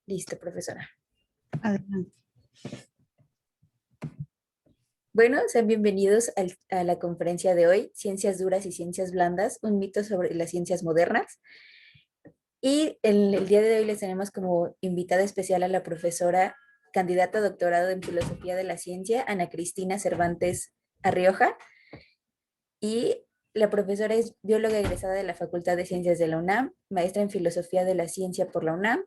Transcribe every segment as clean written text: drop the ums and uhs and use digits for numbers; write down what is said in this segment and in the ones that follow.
Listo, profesora. Adelante. Bueno, sean bienvenidos a la conferencia de hoy, Ciencias duras y ciencias blandas, un mito sobre las ciencias modernas. Y el día de hoy les tenemos como invitada especial a la profesora candidata a doctorado en Filosofía de la Ciencia, Ana Cristina Cervantes Arrioja. Y la profesora es bióloga egresada de la Facultad de Ciencias de la UNAM, maestra en Filosofía de la Ciencia por la UNAM,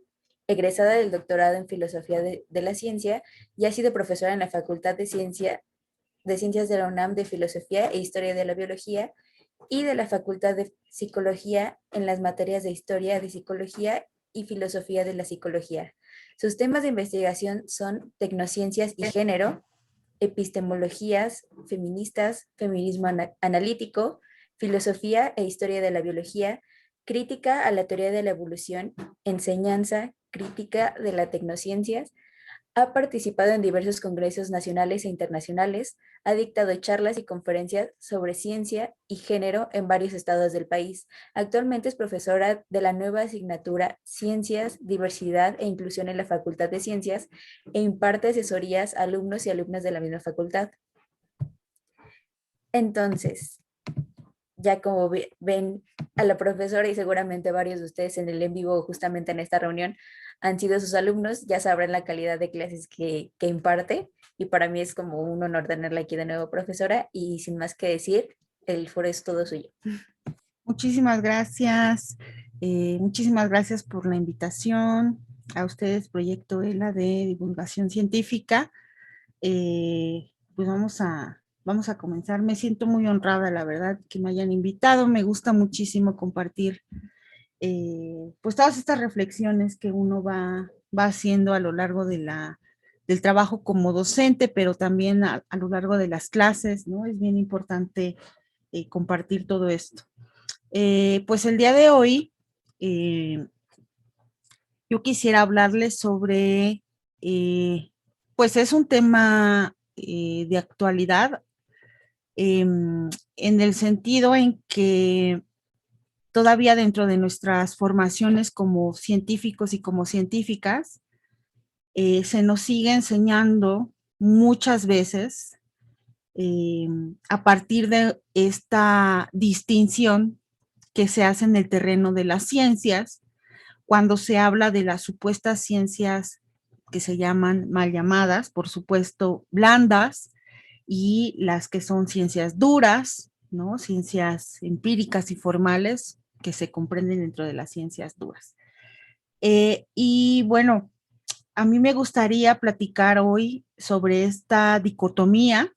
egresada del doctorado en Filosofía de la Ciencia y ha sido profesora en la Facultad de Ciencias de la UNAM de Filosofía e Historia de la Biología y de la Facultad de Psicología en las materias de Historia de Psicología y Filosofía de la Psicología. Sus temas de investigación son tecnociencias y género, epistemologías feministas, feminismo analítico, filosofía e historia de la biología, crítica a la teoría de la evolución, enseñanza, crítica de las tecnociencias. Ha participado en diversos congresos nacionales e internacionales, ha dictado charlas y conferencias sobre ciencia y género en varios estados del país. Actualmente es profesora de la nueva asignatura Ciencias, Diversidad e Inclusión en la Facultad de Ciencias e imparte asesorías a alumnos y alumnas de la misma facultad. Entonces, ya como ven a la profesora y seguramente varios de ustedes en el en vivo justamente en esta reunión han sido sus alumnos, ya sabrán la calidad de clases que imparte y para mí es como un honor tenerla aquí de nuevo, profesora, y sin más que decir, el foro es todo suyo. Muchísimas gracias. Muchísimas gracias por la invitación. A ustedes, Proyecto ELA de Divulgación Científica. Pues vamos a comenzar. Me siento muy honrada, la verdad, que me hayan invitado. Me gusta muchísimo compartir pues todas estas reflexiones que uno va haciendo a lo largo del trabajo como docente, pero también a lo largo de las clases, ¿no? Es bien importante compartir todo esto. Pues el día de hoy yo quisiera hablarles sobre, pues es un tema de actualidad en el sentido en que todavía dentro de nuestras formaciones como científicos y como científicas, se nos sigue enseñando muchas veces a partir de esta distinción que se hace en el terreno de las ciencias, cuando se habla de las supuestas ciencias que se llaman mal llamadas, por supuesto, blandas, y las que son ciencias duras, ¿no? Ciencias empíricas y formales que se comprenden dentro de las ciencias duras. Y bueno, a mí me gustaría platicar hoy sobre esta dicotomía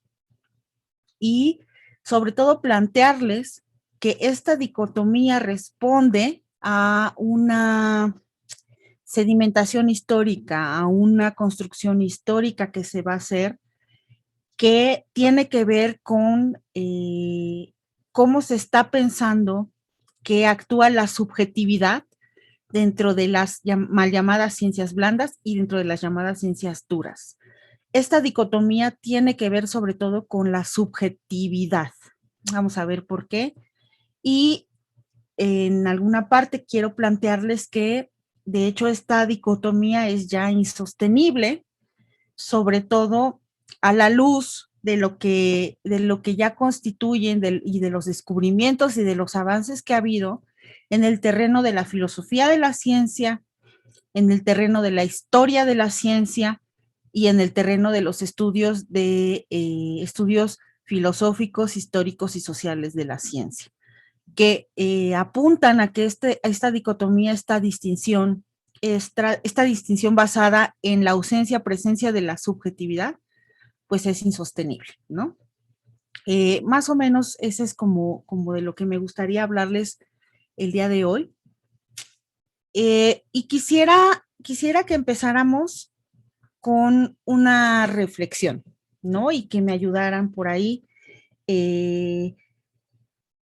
y sobre todo plantearles que esta dicotomía responde a una sedimentación histórica, a una construcción histórica que se va a hacer, que tiene que ver con cómo se está pensando que actúa la subjetividad dentro de las mal llamadas ciencias blandas y dentro de las llamadas ciencias duras. Esta dicotomía tiene que ver sobre todo con la subjetividad. Vamos a ver por qué. Y en alguna parte quiero plantearles que, de hecho, esta dicotomía es ya insostenible, sobre todo a la luz de lo que ya constituyen y de los descubrimientos y de los avances que ha habido en el terreno de la filosofía de la ciencia, en el terreno de la historia de la ciencia y en el terreno de los estudios filosóficos, históricos y sociales de la ciencia, que apuntan a que esta dicotomía, esta distinción basada en la ausencia-presencia de la subjetividad, pues es insostenible, ¿no? Más o menos ese es como de lo que me gustaría hablarles el día de hoy. Y quisiera que empezáramos con una reflexión, ¿no? Y que me ayudaran por ahí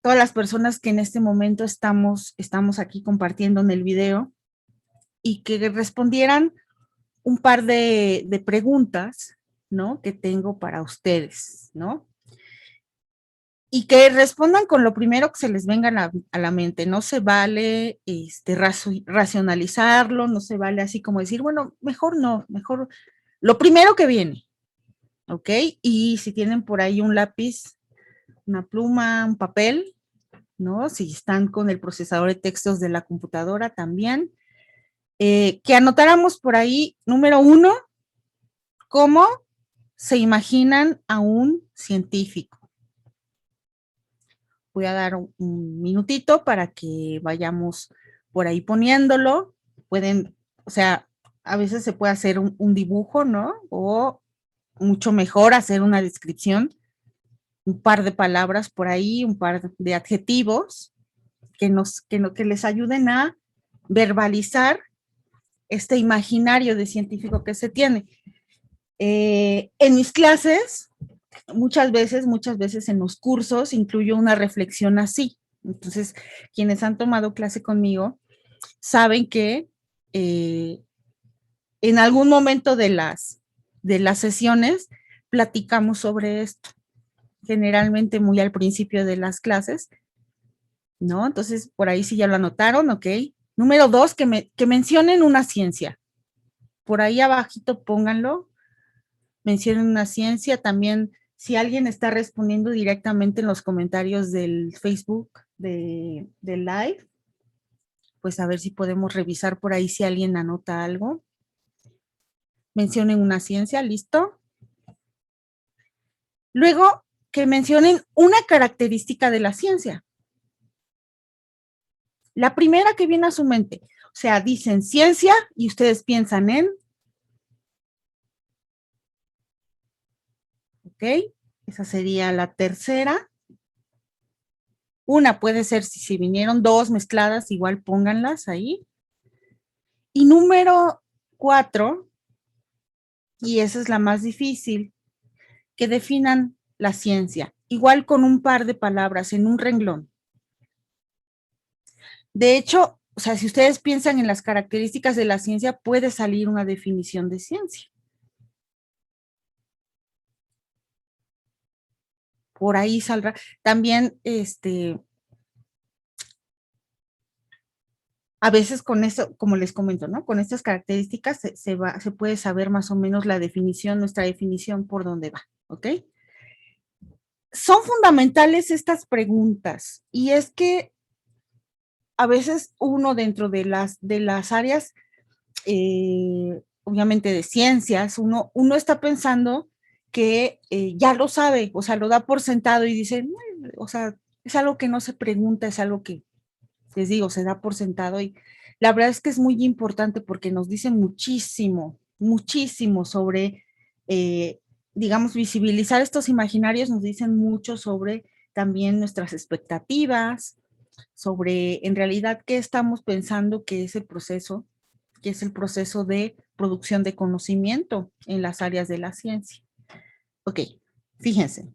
todas las personas que en este momento estamos aquí compartiendo en el video y que respondieran un par de preguntas, ¿no? Que tengo para ustedes, ¿no? y que respondan con lo primero que se les venga a la mente. No se vale racionalizarlo, no se vale así como decir, bueno, mejor no, mejor lo primero que viene, ¿ok? Y si tienen por ahí un lápiz, una pluma, un papel, ¿no? Si están con el procesador de textos de la computadora también, que anotáramos por ahí, número 1, cómo se imaginan a un científico. Voy a dar un minutito para que vayamos por ahí poniéndolo. Pueden, o sea, a veces se puede hacer un dibujo, ¿no? O mucho mejor hacer una descripción, un par de palabras por ahí, un par de adjetivos que les ayuden a verbalizar este imaginario de científico que se tiene. En mis clases, muchas veces en los cursos incluyo una reflexión así. Entonces, quienes han tomado clase conmigo saben que en algún momento de las sesiones platicamos sobre esto, generalmente muy al principio de las clases, ¿no? Entonces, por ahí sí ya lo anotaron, ok. Número 2, que mencionen una ciencia. Por ahí abajito pónganlo, mencionen una ciencia. También, si alguien está respondiendo directamente en los comentarios del Facebook del live, pues a ver si podemos revisar por ahí si alguien anota algo. Mencionen una ciencia, ¿listo? Luego, que mencionen una característica de la ciencia. La primera que viene a su mente. O sea, dicen ciencia y ustedes piensan en, ¿ok? Esa sería la tercera. Una puede ser, si vinieron dos mezcladas, igual pónganlas ahí. Y número 4, y esa es la más difícil, que definan la ciencia, igual con un par de palabras en un renglón. De hecho, o sea, si ustedes piensan en las características de la ciencia, puede salir una definición de ciencia. Por ahí saldrá. También, a veces con eso, como les comento, ¿no? Con estas características se puede saber más o menos la definición, nuestra definición por dónde va, ¿ok? Son fundamentales estas preguntas y es que a veces uno dentro de las áreas, obviamente de ciencias, uno está pensando que ya lo sabe, o sea, lo da por sentado y dice, o sea, es algo que no se pregunta, es algo que, les digo, se da por sentado y la verdad es que es muy importante porque nos dice muchísimo, muchísimo sobre, digamos, visibilizar estos imaginarios, nos dicen mucho sobre también nuestras expectativas, sobre en realidad qué estamos pensando que es el proceso de producción de conocimiento en las áreas de la ciencia. Ok, fíjense.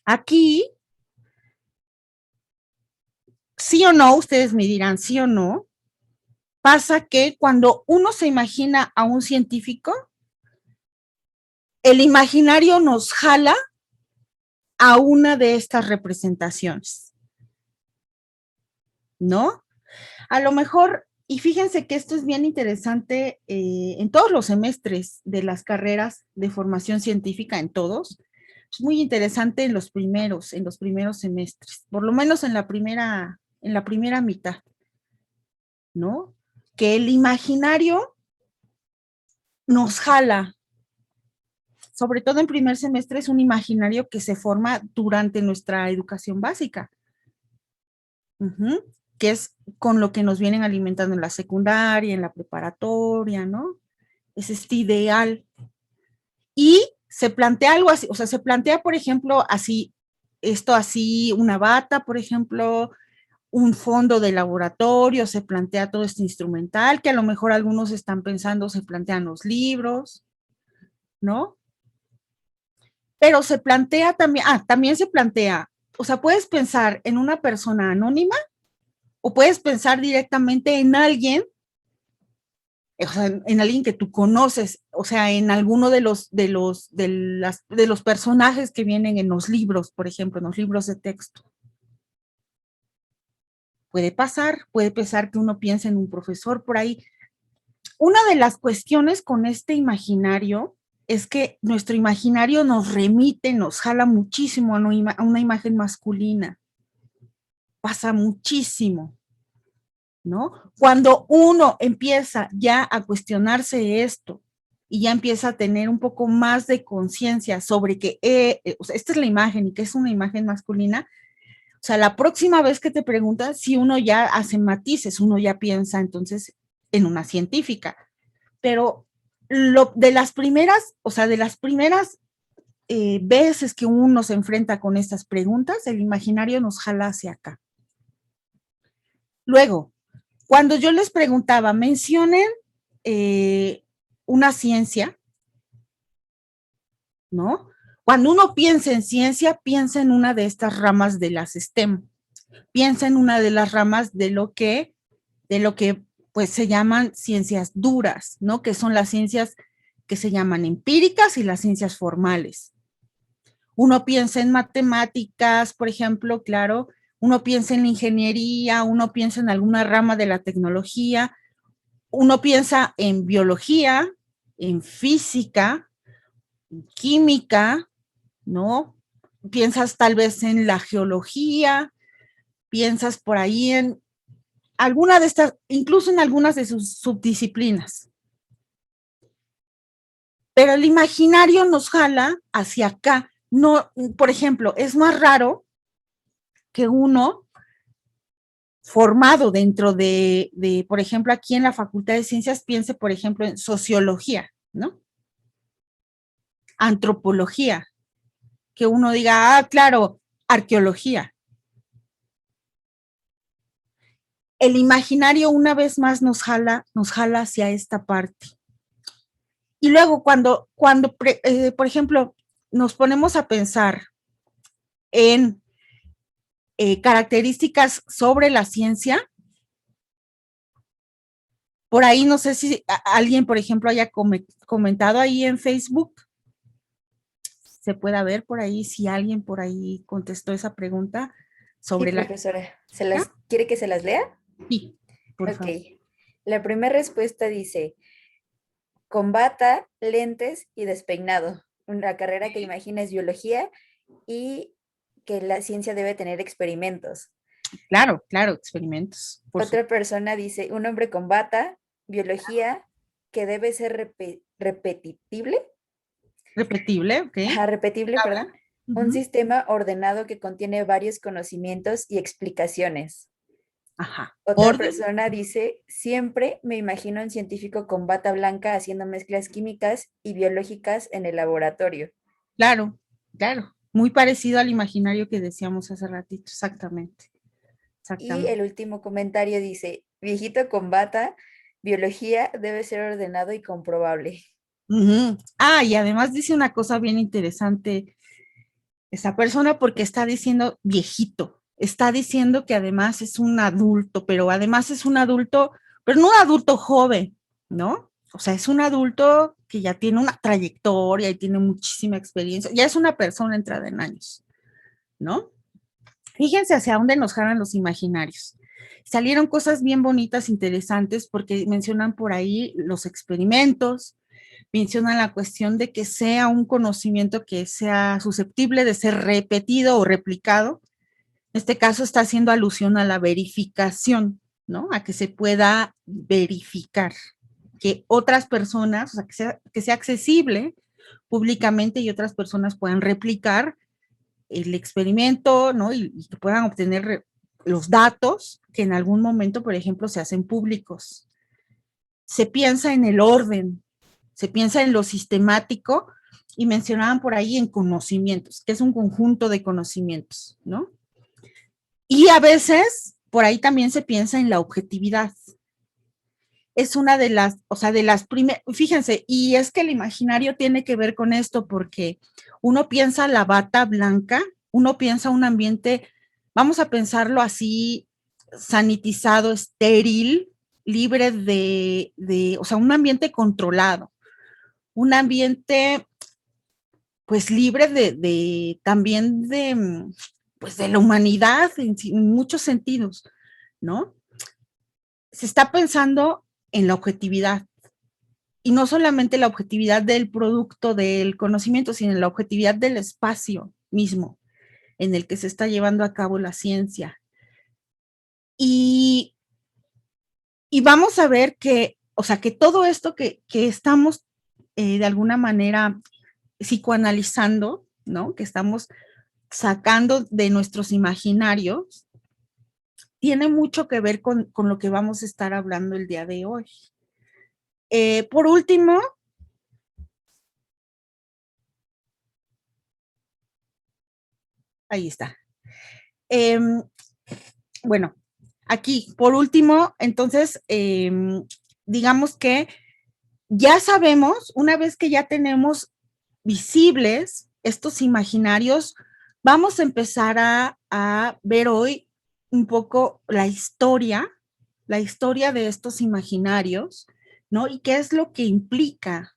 Aquí, sí o no, ustedes me dirán sí o no, pasa que cuando uno se imagina a un científico, el imaginario nos jala a una de estas representaciones, ¿no? A lo mejor, y fíjense que esto es bien interesante en todos los semestres de las carreras de formación científica, en todos, es muy interesante en los primeros semestres, por lo menos en la primera mitad, ¿no? Que el imaginario nos jala, sobre todo en primer semestre, es un imaginario que se forma durante nuestra educación básica. Que es con lo que nos vienen alimentando en la secundaria, en la preparatoria, ¿no? Es este ideal. Y se plantea algo así, o sea, se plantea, por ejemplo, así, esto así, una bata, por ejemplo, un fondo de laboratorio, se plantea todo este instrumental, que a lo mejor algunos están pensando, se plantean los libros, ¿no? Pero se plantea también, también se plantea, o sea, puedes pensar en una persona anónima o puedes pensar directamente en alguien o sea, en alguien que tú conoces, o sea, en alguno de los personajes que vienen en los libros, por ejemplo, en los libros de texto. Puede pasar que uno piense en un profesor por ahí. Una de las cuestiones con este imaginario es que nuestro imaginario nos remite, nos jala muchísimo a una imagen masculina. Pasa muchísimo, ¿no? Cuando uno empieza ya a cuestionarse esto y ya empieza a tener un poco más de conciencia sobre que o sea, esta es la imagen y que es una imagen masculina, o sea, la próxima vez que te preguntas, si uno ya hace matices, uno ya piensa entonces en una científica, pero de las primeras, o sea, de las primeras veces que uno se enfrenta con estas preguntas, el imaginario nos jala hacia acá. Luego, cuando yo les preguntaba, mencionen una ciencia, ¿no? Cuando uno piensa en ciencia, piensa en una de estas ramas de las STEM, piensa en una de las ramas de lo que pues se llaman ciencias duras, ¿no? Que son las ciencias que se llaman empíricas y las ciencias formales. Uno piensa en matemáticas, por ejemplo, claro, uno piensa en la ingeniería, uno piensa en alguna rama de la tecnología, uno piensa en biología, en física, en química, ¿no? Piensas tal vez en la geología, piensas por ahí en alguna de estas, incluso en algunas de sus subdisciplinas. Pero el imaginario nos jala hacia acá. No, por ejemplo, es más raro que uno formado dentro por ejemplo, aquí en la Facultad de Ciencias, piense, por ejemplo, en sociología, ¿no? Antropología, que uno diga, claro, arqueología. El imaginario una vez más nos jala hacia esta parte. Y luego por ejemplo, nos ponemos a pensar en características sobre la ciencia, por ahí no sé si alguien, por ejemplo, haya comentado ahí en Facebook, se pueda ver por ahí si alguien por ahí contestó esa pregunta Sí, sobre la... profesora. ¿Quiere que se las lea? Sí, por Ok. favor. La primera respuesta dice, con bata, lentes y despeinado. Una carrera que imagina es biología y que la ciencia debe tener experimentos. Claro, claro, experimentos. Otra persona dice, un hombre con bata, biología, que debe ser repetible. Repetible, ¿ok? Ajá, repetible, perdón. Un Uh-huh. sistema ordenado que contiene varios conocimientos y explicaciones. Ajá. Otra Orden. persona dice, siempre me imagino a un científico con bata blanca haciendo mezclas químicas y biológicas en el laboratorio. Claro, claro. Muy parecido al imaginario que decíamos hace ratito, exactamente. Y Exactamente. el último comentario dice, viejito con bata, biología debe ser ordenado y comprobable. Uh-huh. Y además dice una cosa bien interesante esa persona porque está diciendo viejito, está diciendo que además es un adulto, pero además es un adulto, pero no un adulto joven, ¿no? O sea, es un adulto que ya tiene una trayectoria y tiene muchísima experiencia, ya es una persona entrada en años, ¿no? Fíjense hacia dónde nos jalan los imaginarios. Salieron cosas bien bonitas, interesantes, porque mencionan por ahí los experimentos, mencionan la cuestión de que sea un conocimiento que sea susceptible de ser repetido o replicado. En este caso está haciendo alusión a la verificación, ¿no? A que se pueda verificar, que otras personas, o sea, que sea accesible públicamente y otras personas puedan replicar el experimento, ¿no? Y que puedan obtener los datos que en algún momento, por ejemplo, se hacen públicos. Se piensa en el orden, se piensa en lo sistemático y mencionaban por ahí en conocimientos, que es un conjunto de conocimientos, ¿no? Y a veces por ahí también se piensa en la objetividad. Es una de las, o sea, de las primeras, fíjense, y es que el imaginario tiene que ver con esto porque uno piensa la bata blanca, uno piensa un ambiente, vamos a pensarlo así, sanitizado, estéril, libre o sea, un ambiente controlado, un ambiente pues libre también pues de la humanidad en muchos sentidos, ¿no? Se está pensando en la objetividad, y no solamente la objetividad del producto del conocimiento, sino la objetividad del espacio mismo en el que se está llevando a cabo la ciencia. Y, y vamos a ver que, o sea, que todo esto que estamos de alguna manera psicoanalizando, ¿no? Que estamos sacando de nuestros imaginarios, tiene mucho que ver con lo que vamos a estar hablando el día de hoy. Por último, ahí está. Bueno, aquí, por último, entonces, digamos que ya sabemos, una vez que ya tenemos visibles estos imaginarios, vamos a empezar a ver hoy un poco la historia de estos imaginarios, ¿no? Y qué es lo que implica,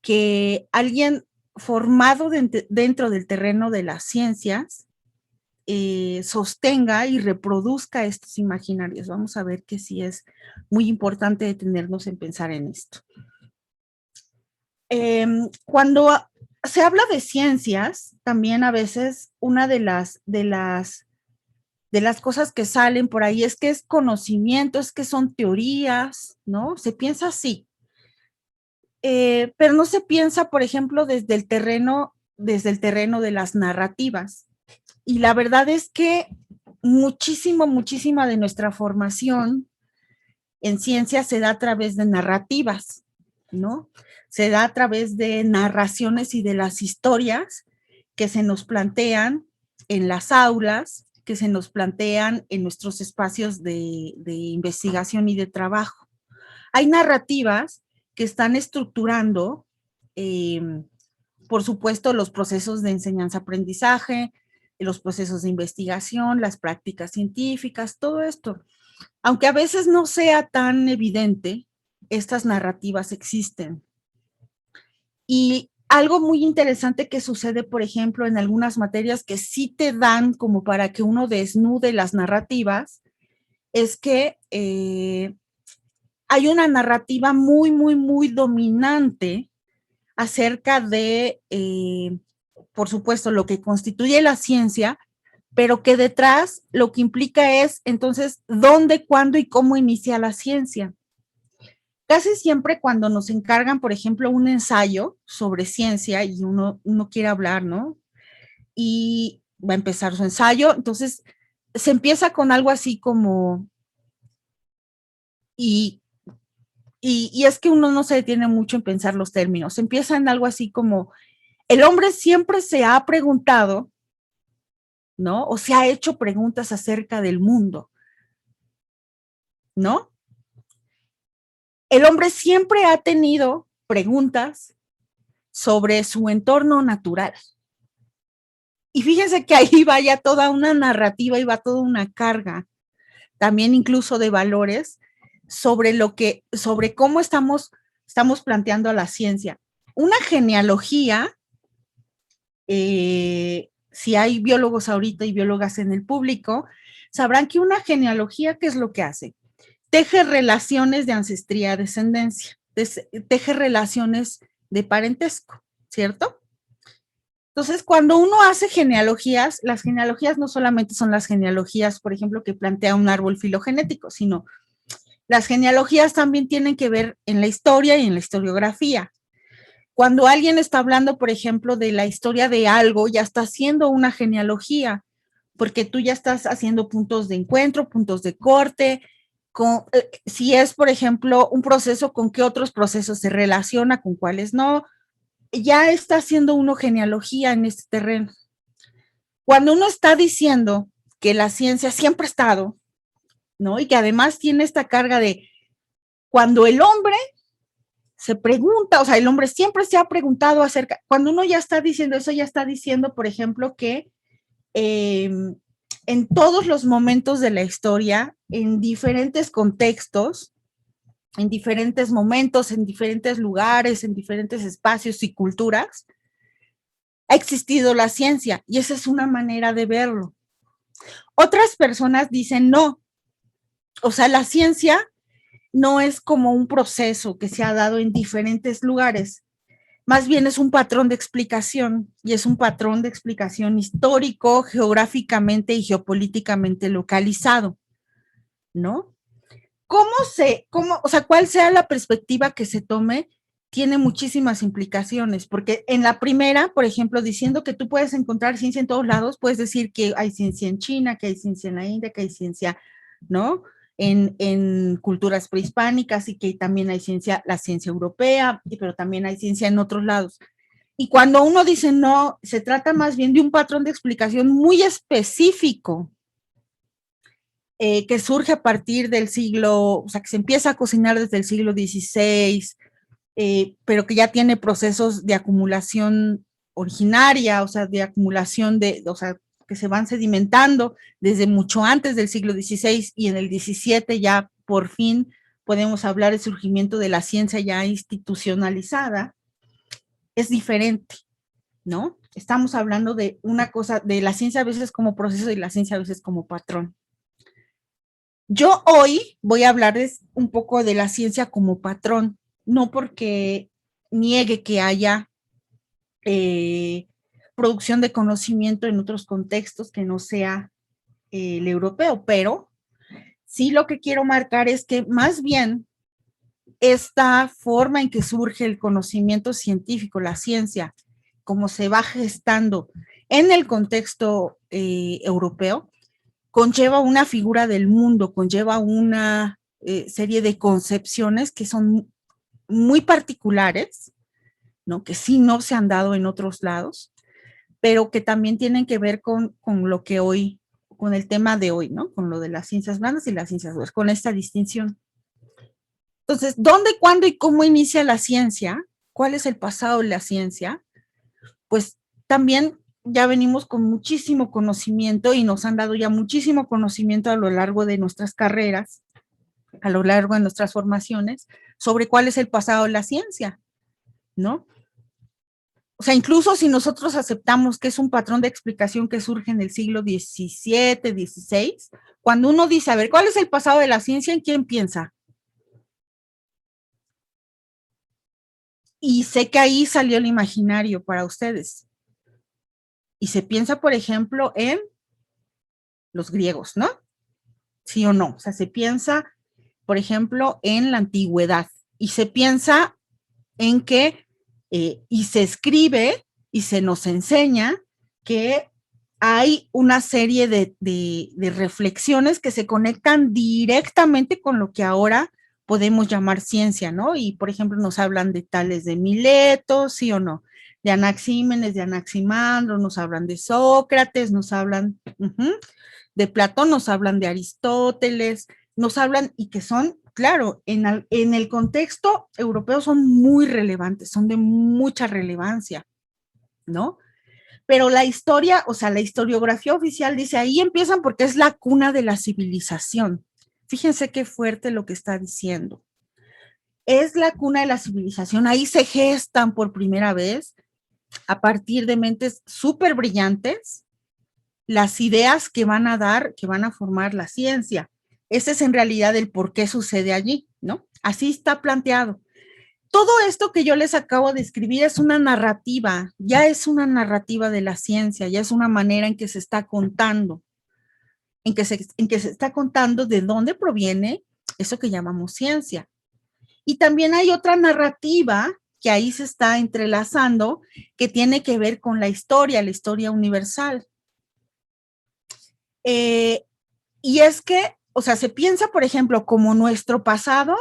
que alguien formado dentro del terreno de las ciencias sostenga y reproduzca estos imaginarios. Vamos a ver que sí es muy importante detenernos en pensar en esto. Cuando se habla de ciencias, también a veces una de las cosas que salen por ahí es que es conocimiento, es que son teorías, ¿no? Se piensa así. Pero no se piensa, por ejemplo, desde el terreno de las narrativas. Y la verdad es que muchísima de nuestra formación en ciencia se da a través de narrativas, ¿no? Se da a través de narraciones y de las historias que se nos plantean en las aulas, que se nos plantean en nuestros espacios de investigación y de trabajo. Hay narrativas que están estructurando, por supuesto, los procesos de enseñanza-aprendizaje, los procesos de investigación, las prácticas científicas, todo esto. Aunque a veces no sea tan evidente, estas narrativas existen. Y algo muy interesante que sucede, por ejemplo, en algunas materias que sí te dan como para que uno desnude las narrativas, es que hay una narrativa muy dominante acerca de, por supuesto, lo que constituye la ciencia, pero que detrás lo que implica es, entonces, dónde, cuándo y cómo inicia la ciencia. Casi siempre cuando nos encargan, por ejemplo, un ensayo sobre ciencia y uno quiere hablar, ¿no? Y va a empezar su ensayo, entonces se empieza con algo así como, y es que uno no se detiene mucho en pensar los términos, empieza en algo así como, el hombre siempre se ha preguntado, ¿no? O se ha hecho preguntas acerca del mundo, ¿no? El hombre siempre ha tenido preguntas sobre su entorno natural. Y fíjense que ahí va ya toda una narrativa y va toda una carga, también incluso de valores, sobre cómo estamos planteando la ciencia. Una genealogía, si hay biólogos ahorita y biólogas en el público, sabrán que una genealogía, ¿qué es lo que hace? Teje relaciones de ancestría-descendencia, teje relaciones de parentesco, ¿cierto? Entonces, cuando uno hace genealogías, las genealogías no solamente son las genealogías, por ejemplo, que plantea un árbol filogenético, sino las genealogías también tienen que ver en la historia y en la historiografía. Cuando alguien está hablando, por ejemplo, de la historia de algo, ya está haciendo una genealogía, porque tú ya estás haciendo puntos de encuentro, puntos de corte, si es, por ejemplo, un proceso, con qué otros procesos se relaciona, con cuáles no, ya está haciendo uno genealogía en este terreno. Cuando uno está diciendo que la ciencia siempre ha estado, ¿no? Y que además tiene esta carga de cuando el hombre se pregunta, o sea, el hombre siempre se ha preguntado acerca, cuando uno ya está diciendo eso, ya está diciendo, por ejemplo, que en todos los momentos de la historia, en diferentes contextos, en diferentes momentos, en diferentes lugares, en diferentes espacios y culturas, ha existido la ciencia y esa es una manera de verlo. Otras personas dicen no, o sea, la ciencia no es como un proceso que se ha dado en diferentes lugares, más bien es un patrón de explicación y es un patrón de explicación histórico, geográficamente y geopolíticamente localizado, ¿no? O sea, cuál sea la perspectiva que se tome, tiene muchísimas implicaciones, porque en la primera, por ejemplo, diciendo que tú puedes encontrar ciencia en todos lados, puedes decir que hay ciencia en China, que hay ciencia en la India, que hay ciencia, ¿no? En culturas prehispánicas y que también hay ciencia, la ciencia europea, pero también hay ciencia en otros lados. Y cuando uno dice no, se trata más bien de un patrón de explicación muy específico que surge a partir del siglo, o sea, que se empieza a cocinar desde el siglo XVI, pero que ya tiene procesos de acumulación originaria, o sea, de acumulación o sea, que se van sedimentando desde mucho antes del siglo XVI y en el XVII ya por fin podemos hablar del surgimiento de la ciencia ya institucionalizada, es diferente, ¿no? Estamos hablando de una cosa, de la ciencia a veces como proceso y la ciencia a veces como patrón. Yo hoy voy a hablarles un poco de la ciencia como patrón, no porque niegue que haya eh, producción de conocimiento en otros contextos que no sea el europeo, pero sí lo que quiero marcar es que más bien esta forma en que surge el conocimiento científico, la ciencia, como se va gestando en el contexto europeo, conlleva una figura del mundo, conlleva una serie de concepciones que son muy particulares, ¿no? Que sí no se han dado en otros lados, pero que también tienen que ver con lo que hoy, con el tema de hoy, ¿no? Con lo de las ciencias blandas y las ciencias duras, con esta distinción. Entonces, ¿dónde, cuándo y cómo inicia la ciencia? ¿Cuál es el pasado de la ciencia? Pues también ya venimos con muchísimo conocimiento y nos han dado ya muchísimo conocimiento a lo largo de nuestras carreras, a lo largo de nuestras formaciones, sobre cuál es el pasado de la ciencia, ¿no? O sea, incluso si nosotros aceptamos que es un patrón de explicación que surge en el siglo XVII, XVI, cuando uno dice, a ver, ¿cuál es el pasado de la ciencia? ¿En quién piensa? Y sé que ahí salió el imaginario para ustedes. Y se piensa, por ejemplo, en los griegos, ¿no? ¿Sí o no? O sea, se piensa, por ejemplo, en la antigüedad y se piensa en que, y se escribe y se nos enseña que hay una serie de reflexiones que se conectan directamente con lo que ahora podemos llamar ciencia, ¿no? Y, por ejemplo, nos hablan de Tales de Mileto, ¿sí o no? De Anaxímenes, de Anaximandro, nos hablan de Sócrates, nos hablan de Platón, nos hablan de Aristóteles, nos hablan y que son, claro, en el contexto europeo son muy relevantes, son de mucha relevancia, ¿no? Pero la historia, o sea, la historiografía oficial dice, ahí empiezan porque es la cuna de la civilización. Fíjense qué fuerte lo que está diciendo. Es la cuna de la civilización, ahí se gestan por primera vez, a partir de mentes súper brillantes, las ideas que van a dar, que van a formar la ciencia. Ese es en realidad el por qué sucede allí, ¿no? Así está planteado. Todo esto que yo les acabo de escribir es una narrativa, ya es una narrativa de la ciencia, ya es una manera en que se está contando, en que se está contando de dónde proviene eso que llamamos ciencia. Y también hay otra narrativa que ahí se está entrelazando, que tiene que ver con la historia universal. Y es que, o sea, se piensa, por ejemplo, como nuestro pasado,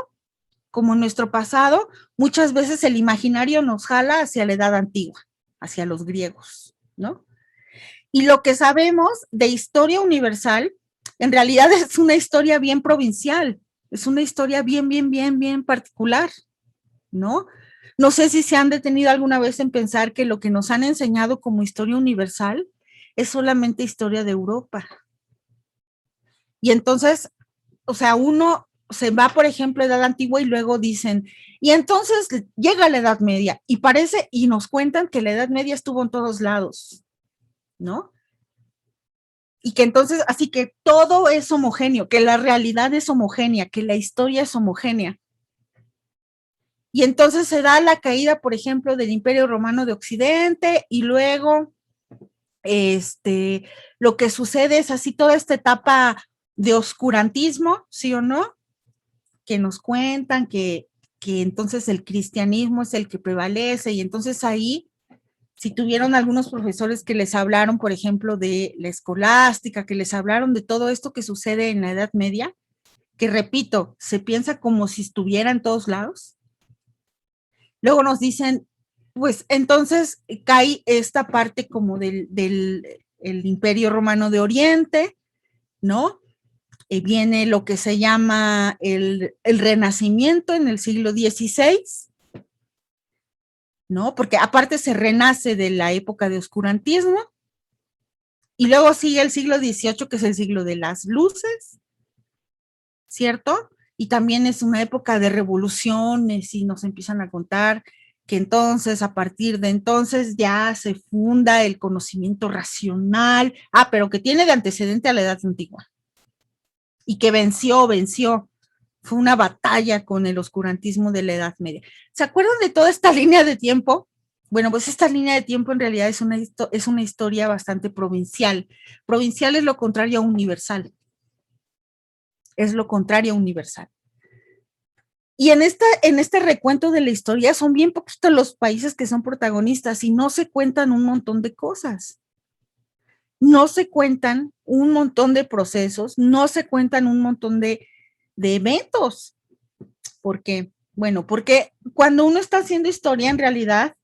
muchas veces el imaginario nos jala hacia la edad antigua, hacia los griegos, ¿no? Y lo que sabemos de historia universal, en realidad es una historia bien provincial, es una historia bien particular, ¿no? No sé si se han detenido alguna vez en pensar que lo que nos han enseñado como historia universal es solamente historia de Europa. Y entonces, o sea, uno se va, por ejemplo, a Edad Antigua y luego dicen, y entonces llega la Edad Media y parece, y nos cuentan que la Edad Media estuvo en todos lados, ¿no? Y que entonces, así que todo es homogéneo, que la realidad es homogénea, que la historia es homogénea. Y entonces se da la caída, por ejemplo, del Imperio Romano de Occidente y luego lo que sucede es así toda esta etapa de oscurantismo, ¿sí o no? Que nos cuentan que entonces el cristianismo es el que prevalece y entonces ahí, si tuvieron algunos profesores que les hablaron, por ejemplo, de la escolástica, que les hablaron de todo esto que sucede en la Edad Media, que repito, se piensa como si estuviera en todos lados. Luego nos dicen, pues entonces cae esta parte como del el Imperio Romano de Oriente, ¿no? Viene lo que se llama el Renacimiento en el siglo XVI, ¿no? Porque aparte se renace de la época de oscurantismo, y luego sigue el siglo XVIII, que es el siglo de las luces, ¿cierto? Y también es una época de revoluciones y nos empiezan a contar que entonces, a partir de entonces, ya se funda el conocimiento racional, pero que tiene de antecedente a la Edad Antigua y que venció. Fue una batalla con el oscurantismo de la Edad Media. ¿Se acuerdan de toda esta línea de tiempo? Bueno, pues esta línea de tiempo en realidad es una historia bastante provincial. Provincial es lo contrario a universal. Es lo contrario a universal. Y en este recuento de la historia son bien poquitos los países que son protagonistas y no se cuentan un montón de cosas. No se cuentan un montón de procesos, no se cuentan un montón de eventos. ¿Por qué? Bueno, porque cuando uno está haciendo historia, en realidad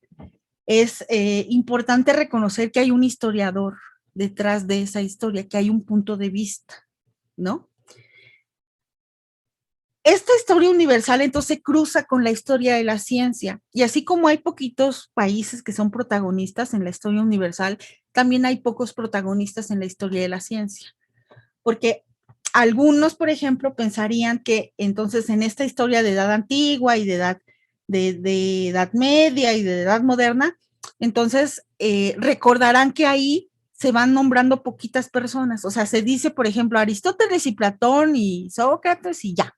es importante reconocer que hay un historiador detrás de esa historia, que hay un punto de vista, ¿no? Esta historia universal entonces cruza con la historia de la ciencia y así como hay poquitos países que son protagonistas en la historia universal, también hay pocos protagonistas en la historia de la ciencia, porque algunos, por ejemplo, pensarían que entonces en esta historia de edad antigua y de edad media y de edad moderna, entonces recordarán que ahí se van nombrando poquitas personas, o sea, se dice, por ejemplo, Aristóteles y Platón y Sócrates y ya,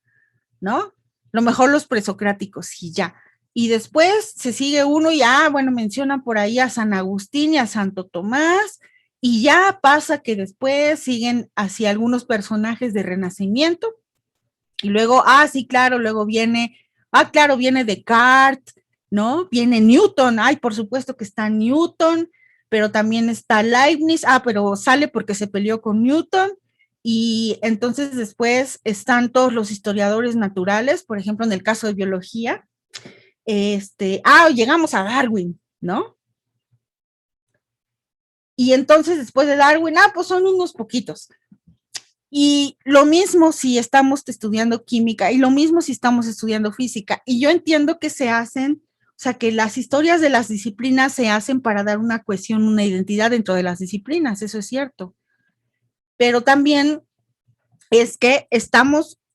¿no? Lo mejor los presocráticos y ya. Y después se sigue uno y, bueno, mencionan por ahí a San Agustín y a Santo Tomás, y ya pasa que después siguen hacia algunos personajes de Renacimiento, y luego, sí, claro, luego viene, claro, viene Descartes, ¿no? Viene Newton, por supuesto que está Newton, pero también está Leibniz, pero sale porque se peleó con Newton, y entonces después están todos los historiadores naturales, por ejemplo, en el caso de biología, llegamos a Darwin, ¿no? Y entonces después de Darwin, pues son unos poquitos. Y lo mismo si estamos estudiando química y lo mismo si estamos estudiando física. Y yo entiendo que se hacen, o sea, que las historias de las disciplinas se hacen para dar una cohesión, una identidad dentro de las disciplinas, eso es cierto. Pero también es que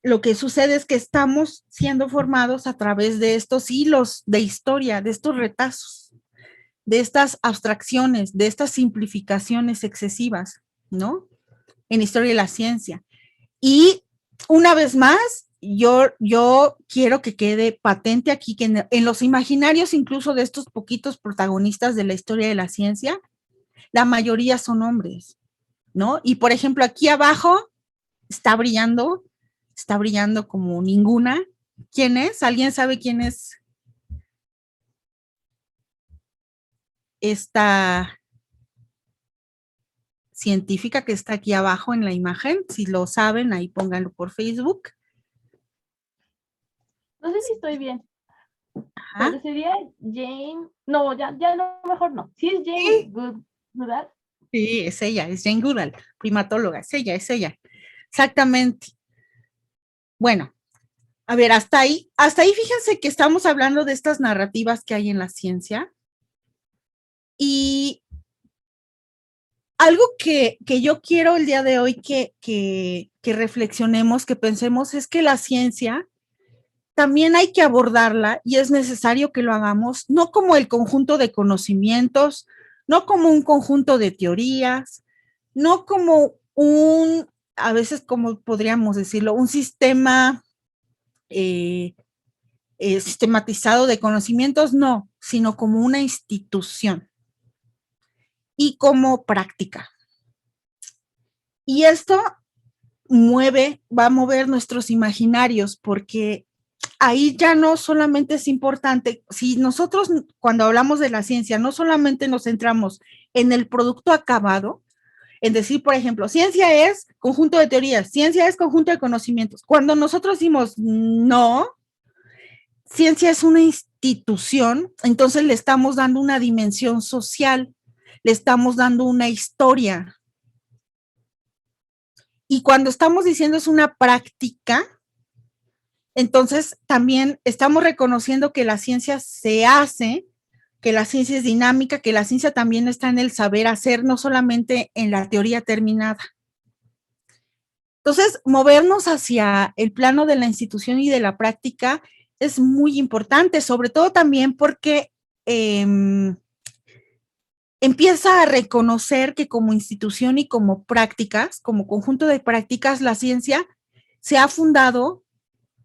lo que sucede es que estamos siendo formados a través de estos hilos de historia, de estos retazos, de estas abstracciones, de estas simplificaciones excesivas, ¿no? En historia de la ciencia. Y una vez más, yo quiero que quede patente aquí que en los imaginarios incluso de estos poquitos protagonistas de la historia de la ciencia, la mayoría son hombres, ¿no? Y por ejemplo, aquí abajo está brillando como ninguna. ¿Quién es? ¿Alguien sabe quién es esta científica que está aquí abajo en la imagen? Si lo saben, ahí pónganlo por Facebook. No sé si estoy bien. Ajá. Pero sería Jane. No, ya no, mejor no. Sí es Jane Goodall. Sí, es ella, es Jane Goodall, primatóloga, es ella. Exactamente. Bueno, a ver, hasta ahí fíjense que estamos hablando de estas narrativas que hay en la ciencia y algo que yo quiero el día de hoy que reflexionemos, que pensemos, es que la ciencia también hay que abordarla y es necesario que lo hagamos, no como el conjunto de conocimientos, no como un conjunto de teorías, no como a veces como podríamos decirlo, un sistema sistematizado de conocimientos, no, sino como una institución y como práctica. Y esto va a mover nuestros imaginarios, porque ahí ya no solamente es importante, si nosotros cuando hablamos de la ciencia no solamente nos centramos en el producto acabado, en decir, por ejemplo, ciencia es conjunto de teorías, ciencia es conjunto de conocimientos. Cuando nosotros decimos no, ciencia es una institución, entonces le estamos dando una dimensión social, le estamos dando una historia. Y cuando estamos diciendo es una práctica, entonces también estamos reconociendo que la ciencia se hace, que la ciencia es dinámica, que la ciencia también está en el saber hacer, no solamente en la teoría terminada. Entonces, movernos hacia el plano de la institución y de la práctica es muy importante, sobre todo también porque empieza a reconocer que como institución y como prácticas, como conjunto de prácticas, la ciencia se ha fundado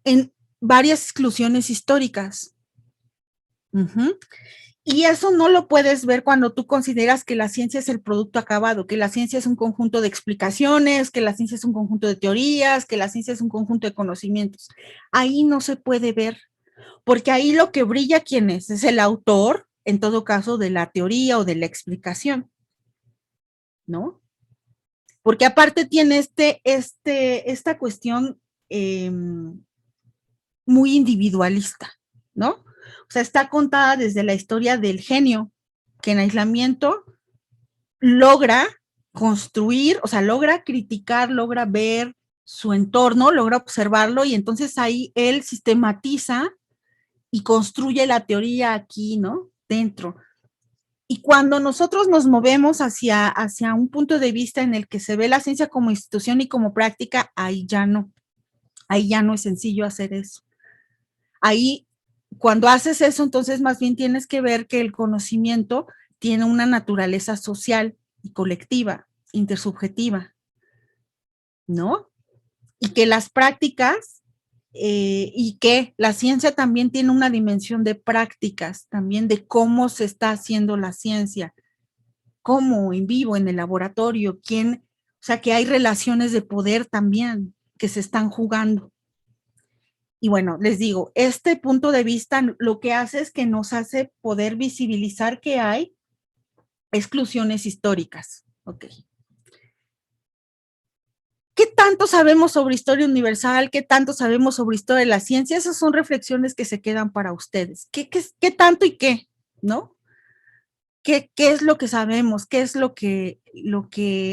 en varias exclusiones históricas. Y eso no lo puedes ver cuando tú consideras que la ciencia es el producto acabado, que la ciencia es un conjunto de explicaciones, que la ciencia es un conjunto de teorías, que la ciencia es un conjunto de conocimientos. Ahí no se puede ver, porque ahí lo que brilla, ¿quién es? Es el autor, en todo caso, de la teoría o de la explicación, ¿no? Porque aparte tiene esta cuestión muy individualista, ¿no? O sea, está contada desde la historia del genio, que en aislamiento logra construir, o sea, logra criticar, logra ver su entorno, logra observarlo y entonces ahí él sistematiza y construye la teoría aquí, ¿no? Dentro. Y cuando nosotros nos movemos hacia un punto de vista en el que se ve la ciencia como institución y como práctica, ahí ya no es sencillo hacer eso. Ahí, cuando haces eso, entonces más bien tienes que ver que el conocimiento tiene una naturaleza social y colectiva, intersubjetiva, ¿no? Y que las prácticas y que la ciencia también tiene una dimensión de prácticas, también de cómo se está haciendo la ciencia, cómo en vivo, en el laboratorio, o sea, que hay relaciones de poder también que se están jugando. Y bueno, les digo, este punto de vista lo que hace es que nos hace poder visibilizar que hay exclusiones históricas. Ok. ¿Qué tanto sabemos sobre historia universal? ¿Qué tanto sabemos sobre historia de la ciencia? Esas son reflexiones que se quedan para ustedes. ¿Qué tanto y qué? ¿No? ¿Qué es lo que sabemos? ¿Qué es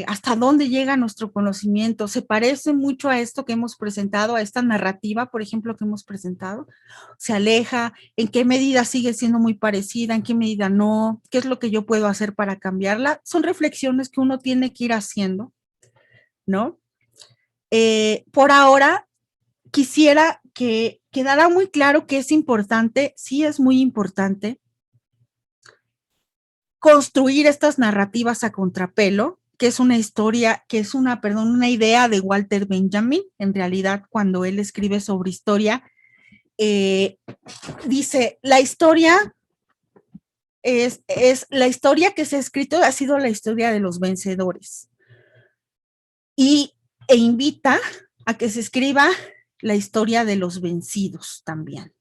hasta dónde llega nuestro conocimiento? ¿Se parece mucho a esto que hemos presentado, a esta narrativa, por ejemplo, que hemos presentado? ¿Se aleja? ¿En qué medida sigue siendo muy parecida? ¿En qué medida no? ¿Qué es lo que yo puedo hacer para cambiarla? Son reflexiones que uno tiene que ir haciendo, ¿no? Por ahora, quisiera que quedara muy claro que es importante, sí es muy importante, construir estas narrativas a contrapelo, que es una historia, una idea de Walter Benjamin, en realidad cuando él escribe sobre historia, dice, la historia es la historia que se ha escrito, ha sido la historia de los vencedores, e invita a que se escriba la historia de los vencidos también.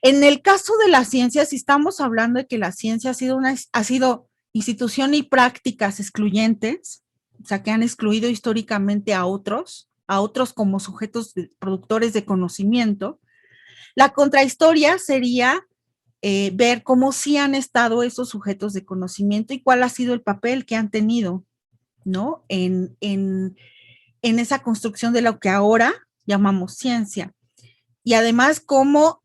En el caso de la ciencia, si estamos hablando de que la ciencia ha sido institución y prácticas excluyentes, o sea, que han excluido históricamente a otros como sujetos productores de conocimiento, la contrahistoria sería ver cómo sí han estado esos sujetos de conocimiento y cuál ha sido el papel que han tenido, ¿no? En esa construcción de lo que ahora llamamos ciencia. Y además, cómo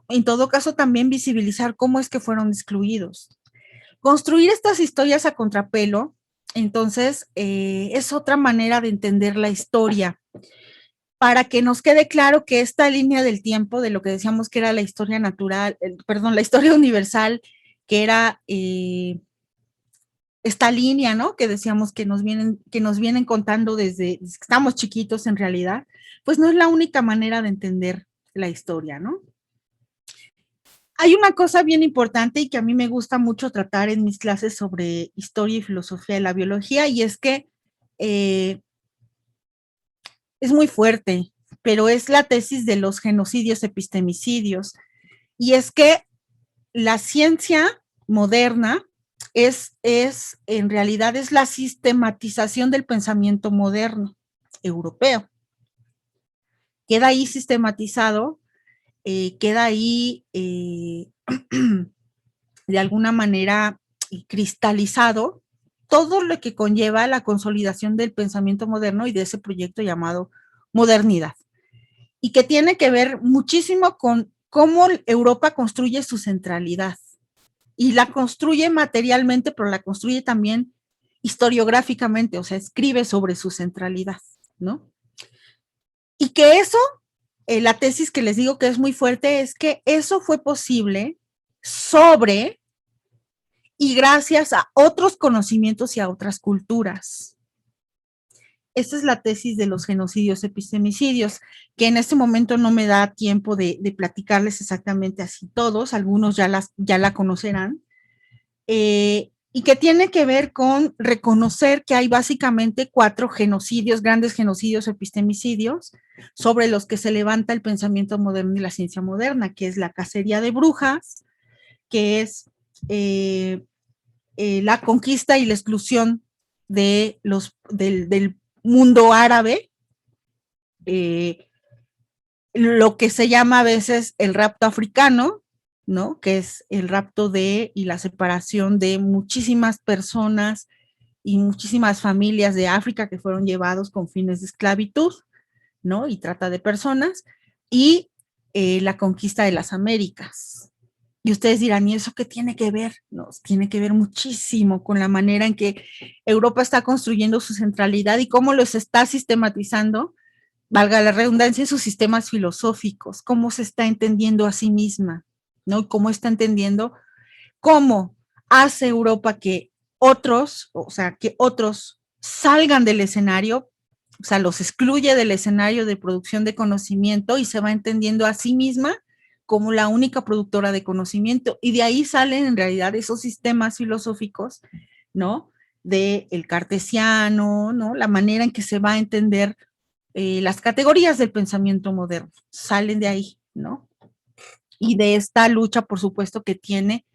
en todo caso también visibilizar cómo es que fueron excluidos. Construir estas historias a contrapelo Entonces, es otra manera de entender la historia. Para que nos quede claro que esta línea del tiempo, de lo que decíamos que era la historia natural, perdón, la historia universal, que era esta línea, ¿no? Que decíamos que nos vienen contando desde que estamos chiquitos en realidad, pues no es la única manera de entender la historia, ¿no? Hay una cosa bien importante y que a mí me gusta mucho tratar en mis clases sobre historia y filosofía de la biología, y es que es muy fuerte, pero es la tesis de los genocidios epistemicidios. Y es que la ciencia moderna en realidad es la sistematización del pensamiento moderno europeo. Queda ahí sistematizado, queda ahí de alguna manera cristalizado todo lo que conlleva la consolidación del pensamiento moderno y de ese proyecto llamado modernidad. Y que tiene que ver muchísimo con cómo Europa construye su centralidad. Y la construye materialmente, pero la construye también historiográficamente, o sea, escribe sobre su centralidad, ¿no? Y que eso, la tesis que les digo que es muy fuerte, es que eso fue posible sobre y gracias a otros conocimientos y a otras culturas. Esta es la tesis de los genocidios epistemicidios, que en este momento no me da tiempo de platicarles exactamente así todos, algunos ya la conocerán, y que tiene que ver con reconocer que hay básicamente 4 genocidios, grandes genocidios epistemicidios, sobre los que se levanta el pensamiento moderno y la ciencia moderna, que es la cacería de brujas, que es la conquista y la exclusión del mundo árabe, lo que se llama a veces el rapto africano, ¿no? Que es el rapto y la separación de muchísimas personas y muchísimas familias de África que fueron llevados con fines de esclavitud, ¿no? Y trata de personas, y la conquista de las Américas. Y ustedes dirán, ¿y eso qué tiene que ver? No, tiene que ver muchísimo con la manera en que Europa está construyendo su centralidad y cómo los está sistematizando, valga la redundancia, en sus sistemas filosóficos, cómo se está entendiendo a sí misma, ¿no? Cómo está entendiendo cómo hace Europa que que otros salgan del escenario, o sea, los excluye del escenario de producción de conocimiento y se va entendiendo a sí misma como la única productora de conocimiento. Y de ahí salen en realidad esos sistemas filosóficos, ¿no? Del cartesiano, ¿no? La manera en que se va a entender las categorías del pensamiento moderno, salen de ahí, ¿no? Y de esta lucha, por supuesto, que tiene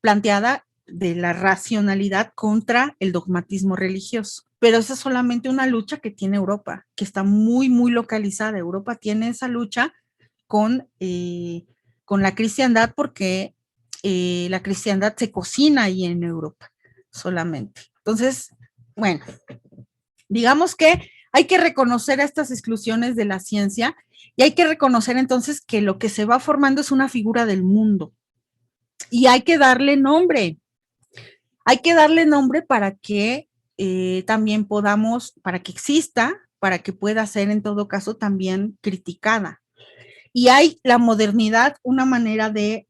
planteada de la racionalidad contra el dogmatismo religioso. Pero esa es solamente una lucha que tiene Europa, que está muy, muy localizada. Europa tiene esa lucha con la cristiandad porque la cristiandad se cocina ahí en Europa solamente. Entonces, bueno, digamos que hay que reconocer estas exclusiones de la ciencia y hay que reconocer entonces que lo que se va formando es una figura del mundo y hay que darle nombre. Hay que darle nombre para que también para que exista, para que pueda ser en todo caso también criticada. Y hay la modernidad, una manera de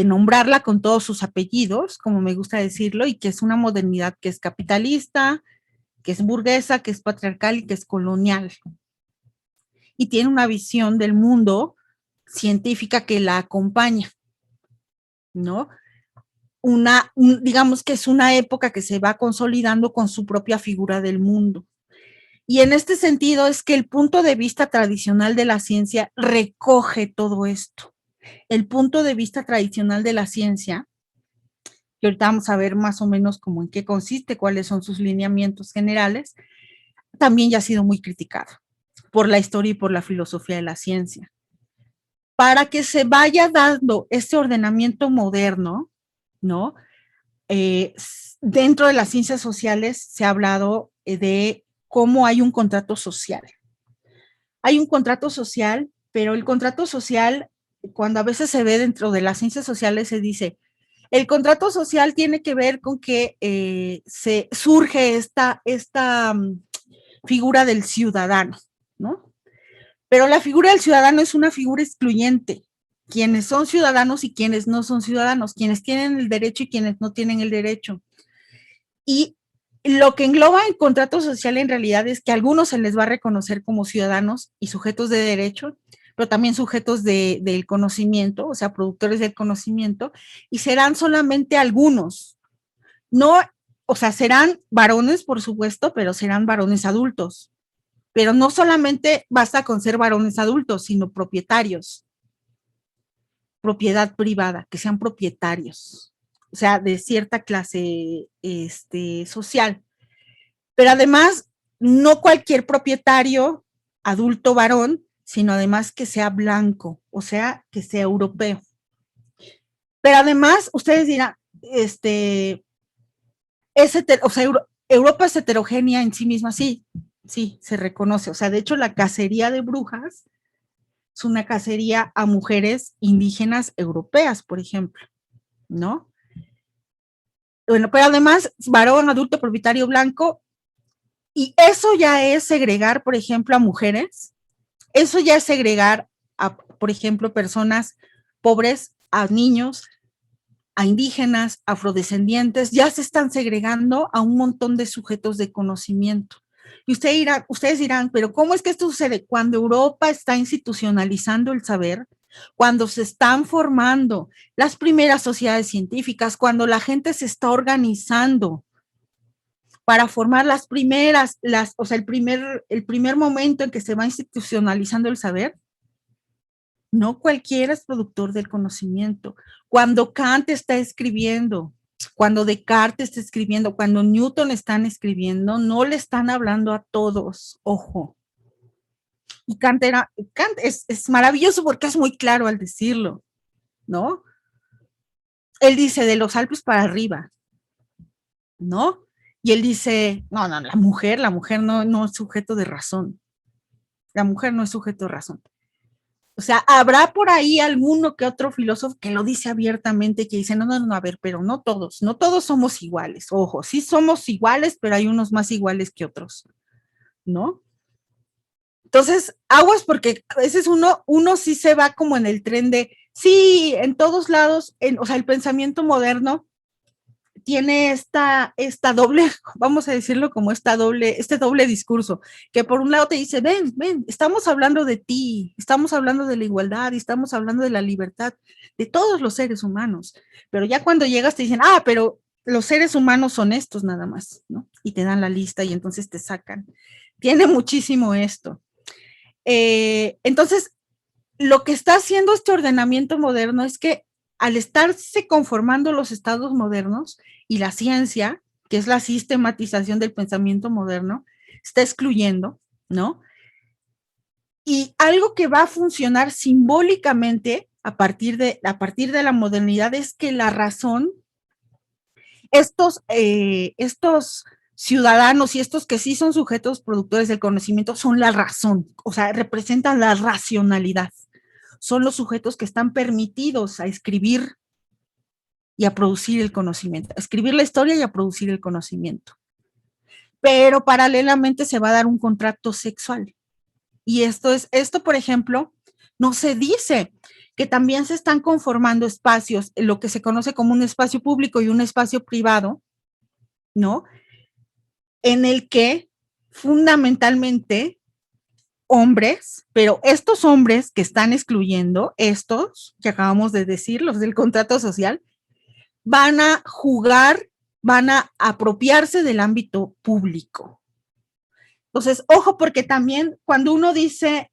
nombrarla con todos sus apellidos, como me gusta decirlo, y que es una modernidad que es capitalista, que es burguesa, que es patriarcal y que es colonial. Y tiene una visión del mundo científica que la acompaña, ¿no? Digamos que es una época que se va consolidando con su propia figura del mundo. Y en este sentido es que el punto de vista tradicional de la ciencia recoge todo esto. El punto de vista tradicional de la ciencia, que ahorita vamos a ver más o menos cómo en qué consiste, cuáles son sus lineamientos generales, también ya ha sido muy criticado por la historia y por la filosofía de la ciencia. Para que se vaya dando este ordenamiento moderno, ¿no? Dentro de las ciencias sociales se ha hablado de cómo hay un contrato social. Hay un contrato social, pero el contrato social, cuando a veces se ve dentro de las ciencias sociales, se dice, El contrato social tiene que ver con que se surge esta figura del ciudadano, ¿no? Pero la figura del ciudadano es una figura excluyente. Quienes son ciudadanos y quienes no son ciudadanos, quienes tienen el derecho y quienes no tienen el derecho. Y lo que engloba el contrato social en realidad es que a algunos se les va a reconocer como ciudadanos y sujetos de derecho, pero también sujetos del conocimiento, o sea, productores del conocimiento, y serán solamente algunos. No, o sea, serán varones, por supuesto, pero serán varones adultos. Pero no solamente basta con ser varones adultos, sino propietarios, propiedad privada, que sean propietarios, o sea, de cierta clase social. Pero además, no cualquier propietario adulto varón, sino además que sea blanco, o sea, que sea europeo. Pero además, ustedes dirán, o sea, Europa es heterogénea en sí misma, sí, sí, se reconoce. O sea, de hecho, la cacería de brujas es una cacería a mujeres indígenas europeas, por ejemplo, ¿no? Bueno, pero además, varón, adulto, propietario blanco, y eso ya es segregar, por ejemplo, a mujeres, eso ya es segregar a, por ejemplo, personas pobres, a niños, a indígenas, afrodescendientes, ya se están segregando a un montón de sujetos de conocimiento. Y ustedes dirán, pero ¿cómo es que esto sucede? Cuando Europa está institucionalizando el saber, cuando se están formando las primeras sociedades científicas, cuando la gente se está organizando para formar las primeras, o sea, el primer momento en que se va institucionalizando el saber, no cualquiera es productor del conocimiento. Cuando Kant está escribiendo, cuando Descartes está escribiendo, cuando Newton están escribiendo, no le están hablando a todos, ojo. Y Kant es maravilloso porque es muy claro al decirlo, ¿no? Él dice de los Alpes para arriba, ¿no? Y él dice, no, la mujer no es sujeto de razón. La mujer no es sujeto de razón. O sea, habrá por ahí alguno que otro filósofo que lo dice abiertamente, que dice, no, a ver, pero no todos somos iguales. Ojo, sí somos iguales, pero hay unos más iguales que otros, ¿no? Entonces, aguas porque a veces uno sí se va como en el tren de, sí, en todos lados, o sea, el pensamiento moderno tiene esta doble, vamos a decirlo como este doble discurso, que por un lado te dice, ven, estamos hablando de ti, estamos hablando de la igualdad y estamos hablando de la libertad de todos los seres humanos, pero ya cuando llegas te dicen, pero los seres humanos son estos nada más, ¿no? Y te dan la lista y entonces te sacan. Tiene muchísimo esto. Entonces, lo que está haciendo este ordenamiento moderno es que al estarse conformando los estados modernos y la ciencia, que es la sistematización del pensamiento moderno, está excluyendo, ¿no? Y algo que va a funcionar simbólicamente a partir de la modernidad es que la razón, estos ciudadanos y estos que sí son sujetos productores del conocimiento son la razón, o sea, representan la racionalidad. Son los sujetos que están permitidos a escribir y a producir el conocimiento, a escribir la historia y a producir el conocimiento. Pero paralelamente se va a dar un contrato sexual. Y esto, por ejemplo, no se dice que también se están conformando espacios, lo que se conoce como un espacio público y un espacio privado, ¿no? En el que fundamentalmente hombres, pero estos hombres que están excluyendo, estos que acabamos de decir, los del contrato social, van a jugar, van a apropiarse del ámbito público. Entonces, ojo, porque también cuando uno dice,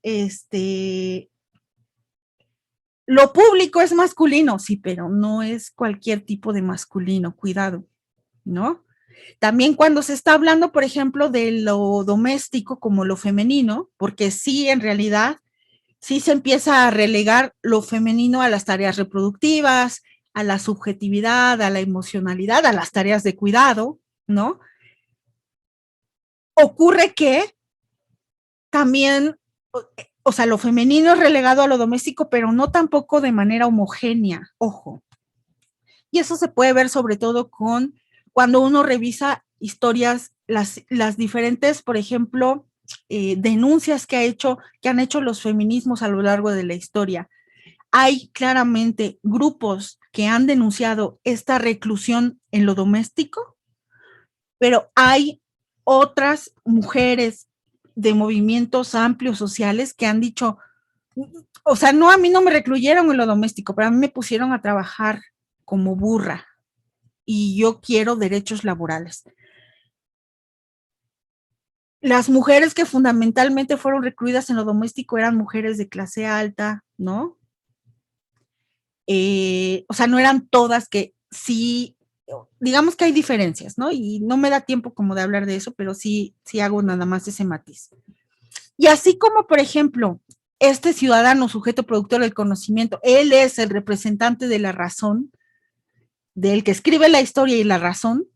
lo público es masculino, sí, pero no es cualquier tipo de masculino, cuidado, ¿no? También cuando se está hablando, por ejemplo, de lo doméstico como lo femenino, porque sí, en realidad, sí se empieza a relegar lo femenino a las tareas reproductivas, a la subjetividad, a la emocionalidad, a las tareas de cuidado, ¿no? Ocurre que también, o sea, lo femenino es relegado a lo doméstico, pero no tampoco de manera homogénea, ojo. Y eso se puede ver sobre todo cuando uno revisa historias, las diferentes, por ejemplo, denuncias que han hecho los feminismos a lo largo de la historia. Hay claramente grupos que han denunciado esta reclusión en lo doméstico, pero hay otras mujeres de movimientos amplios sociales que han dicho, o sea, no, a mí no me recluyeron en lo doméstico, pero a mí me pusieron a trabajar como burra y yo quiero derechos laborales. Las mujeres que fundamentalmente fueron recluidas en lo doméstico eran mujeres de clase alta, ¿no? O sea, no eran todas que sí, digamos que hay diferencias, ¿no? Y no me da tiempo como de hablar de eso, pero sí hago nada más ese matiz. Y así como, por ejemplo, este ciudadano, sujeto productor del conocimiento, él es el representante de la razón, del que escribe la historia y la razón,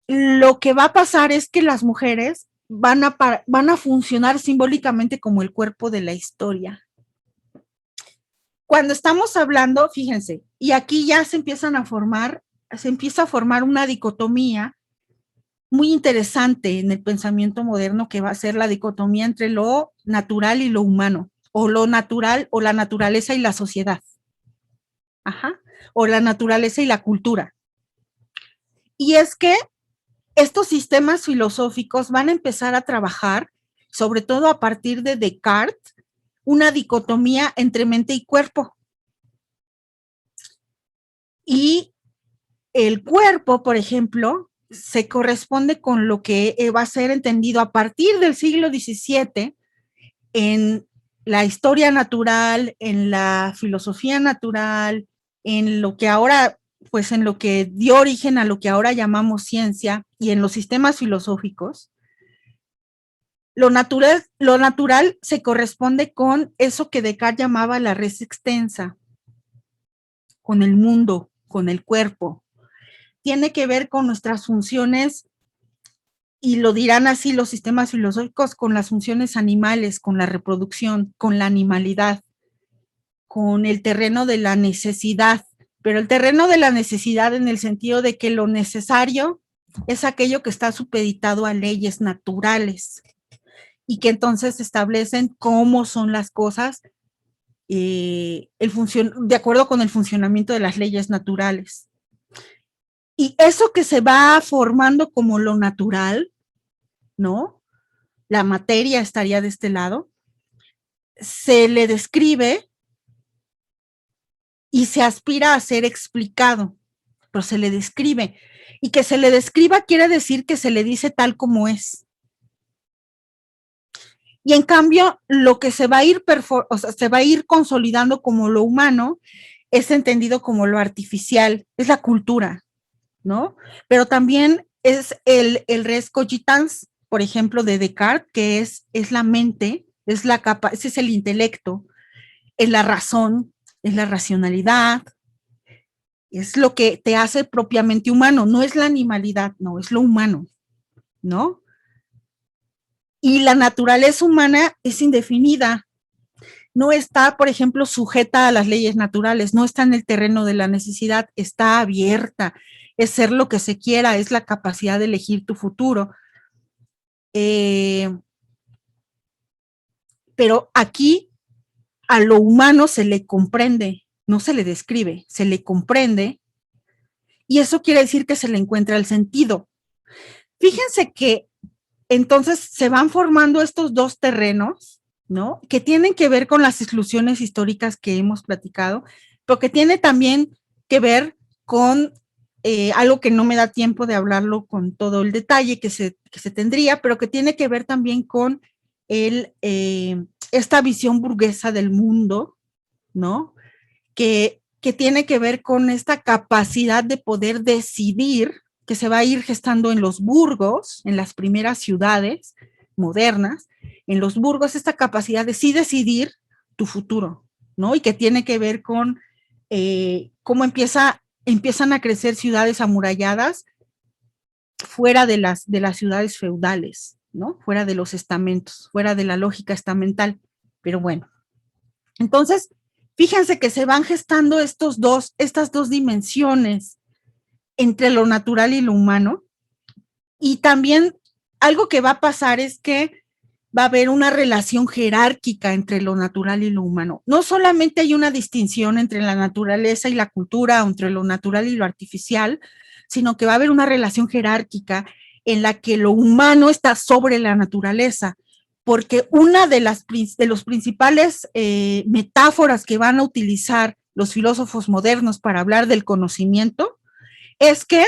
lo que va a pasar es que las mujeres van a funcionar simbólicamente como el cuerpo de la historia. Cuando estamos hablando, fíjense, y aquí ya se empieza a formar una dicotomía muy interesante en el pensamiento moderno, que va a ser la dicotomía entre lo natural y lo humano, o lo natural o la naturaleza y la sociedad. Ajá. O la naturaleza y la cultura. Y es que estos sistemas filosóficos van a empezar a trabajar, sobre todo a partir de Descartes, una dicotomía entre mente y cuerpo. Y el cuerpo, por ejemplo, se corresponde con lo que va a ser entendido a partir del siglo XVII en la historia natural, en la filosofía natural, en lo que ahora, pues en lo que dio origen a lo que ahora llamamos ciencia y en los sistemas filosóficos. Lo natural se corresponde con eso que Descartes llamaba la res extensa, con el mundo, con el cuerpo. Tiene que ver con nuestras funciones, y lo dirán así los sistemas filosóficos, con las funciones animales, con la reproducción, con la animalidad, con el terreno de la necesidad, pero el terreno de la necesidad en el sentido de que lo necesario es aquello que está supeditado a leyes naturales y que entonces establecen cómo son las cosas de acuerdo con el funcionamiento de las leyes naturales. Y eso que se va formando como lo natural, ¿no? La materia estaría de este lado, se le describe y se aspira a ser explicado, pero se le describe. Y que se le describa quiere decir que se le dice tal como es. Y en cambio, lo que se va a ir consolidando como lo humano es entendido como lo artificial, es la cultura, ¿no? Pero también es el res cogitans, por ejemplo, de Descartes, que es la mente, ese es el intelecto, es la razón, es la racionalidad, es lo que te hace propiamente humano, no es la animalidad, no, es lo humano, ¿no? Y la naturaleza humana es indefinida, no está, por ejemplo, sujeta a las leyes naturales, no está en el terreno de la necesidad, está abierta, es ser lo que se quiera, es la capacidad de elegir tu futuro. Pero aquí a lo humano se le comprende, no se le describe, se le comprende, y eso quiere decir que se le encuentra el sentido. Fíjense que entonces se van formando estos dos terrenos, ¿no? Que tienen que ver con las exclusiones históricas que hemos platicado, pero que tiene también que ver con algo que no me da tiempo de hablarlo con todo el detalle que se tendría, pero que tiene que ver también con esta visión burguesa del mundo, ¿no? Que tiene que ver con esta capacidad de poder decidir, que se va a ir gestando en los burgos, en las primeras ciudades modernas, en los burgos, esta capacidad de sí decidir tu futuro, ¿no? Y que tiene que ver con cómo empiezan a crecer ciudades amuralladas fuera de las ciudades feudales, ¿no? Fuera de los estamentos, fuera de la lógica estamental. Pero bueno, entonces, fíjense que se van gestando estas dos dimensiones entre lo natural y lo humano, y también algo que va a pasar es que va a haber una relación jerárquica entre lo natural y lo humano. No solamente hay una distinción entre la naturaleza y la cultura, o entre lo natural y lo artificial, sino que va a haber una relación jerárquica en la que lo humano está sobre la naturaleza, porque una de los principales metáforas que van a utilizar los filósofos modernos para hablar del conocimiento es que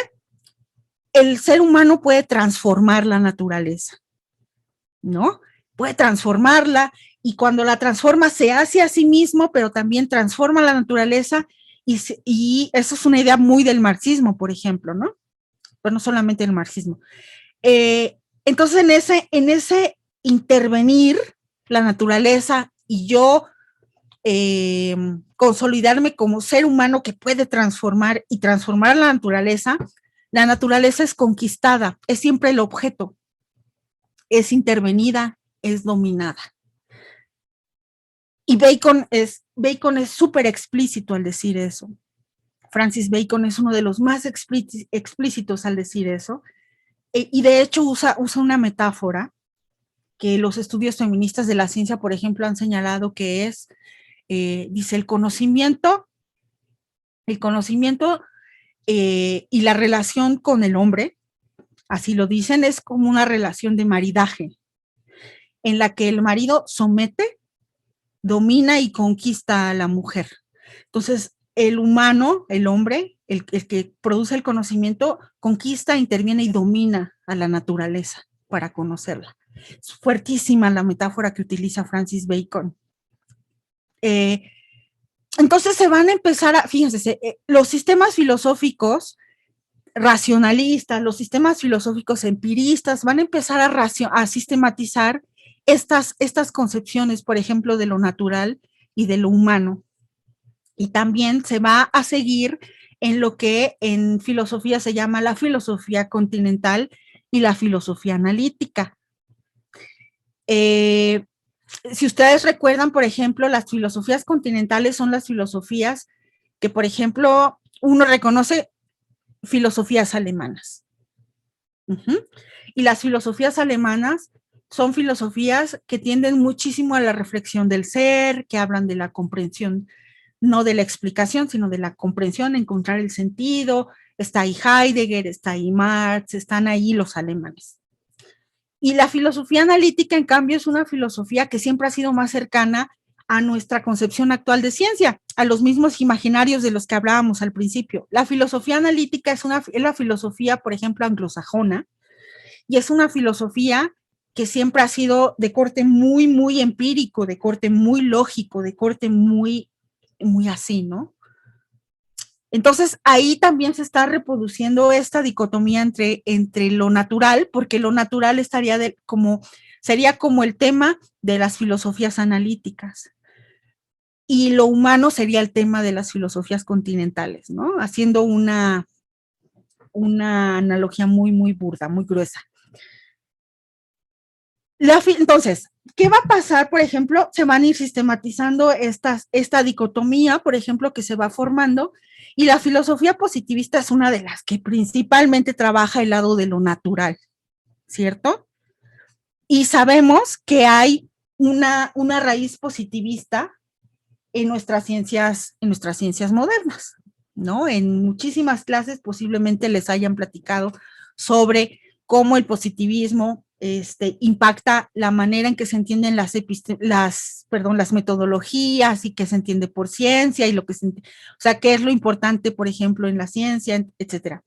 el ser humano puede transformar la naturaleza, ¿no? Puede transformarla, y cuando la transforma se hace a sí mismo, pero también transforma la naturaleza, y eso es una idea muy del marxismo, por ejemplo, ¿no? Pero no solamente el marxismo. Entonces, en ese intervenir la naturaleza y yo consolidarme como ser humano que puede transformar y transformar la naturaleza es conquistada, es siempre el objeto, es intervenida, es dominada. Y Bacon es súper explícito al decir eso. Francis Bacon es uno de los más explícitos al decir eso. Y de hecho usa una metáfora que los estudios feministas de la ciencia, por ejemplo, han señalado que es, dice, el conocimiento y la relación con el hombre, así lo dicen, es como una relación de maridaje, en la que el marido somete, domina y conquista a la mujer. Entonces, el humano, el hombre, el que produce el conocimiento, conquista, interviene y domina a la naturaleza para conocerla. Es fuertísima la metáfora que utiliza Francis Bacon. Entonces se van a empezar fíjense, los sistemas filosóficos racionalistas, los sistemas filosóficos empiristas van a empezar a sistematizar estas concepciones, por ejemplo, de lo natural y de lo humano. Y también se va a seguir en lo que en filosofía se llama la filosofía continental y la filosofía analítica. Si ustedes recuerdan, por ejemplo, las filosofías continentales son las filosofías que, por ejemplo, uno reconoce filosofías alemanas. Y las filosofías alemanas son filosofías que tienden muchísimo a la reflexión del ser, que hablan de la comprensión, no de la explicación, sino de la comprensión, encontrar el sentido. Está ahí Heidegger, está ahí Marx, están ahí los alemanes. Y la filosofía analítica, en cambio, es una filosofía que siempre ha sido más cercana a nuestra concepción actual de ciencia, a los mismos imaginarios de los que hablábamos al principio. La filosofía analítica es la filosofía, por ejemplo, anglosajona, y es una filosofía que siempre ha sido de corte muy, muy empírico, de corte muy lógico, de corte muy, muy así, ¿no? Entonces, ahí también se está reproduciendo esta dicotomía entre lo natural, porque lo natural sería como el tema de las filosofías analíticas, y lo humano sería el tema de las filosofías continentales, ¿no? Haciendo una analogía muy, muy burda, muy gruesa. Entonces, ¿qué va a pasar? Por ejemplo, se van a ir sistematizando esta dicotomía, por ejemplo, que se va formando, y la filosofía positivista es una de las que principalmente trabaja el lado de lo natural, ¿cierto? Y sabemos que hay una raíz positivista en nuestras ciencias modernas, ¿no? En muchísimas clases posiblemente les hayan platicado sobre cómo el positivismo impacta la manera en que se entienden las metodologías, y que se entiende por ciencia, y o sea, qué es lo importante, por ejemplo, en la ciencia, etcétera.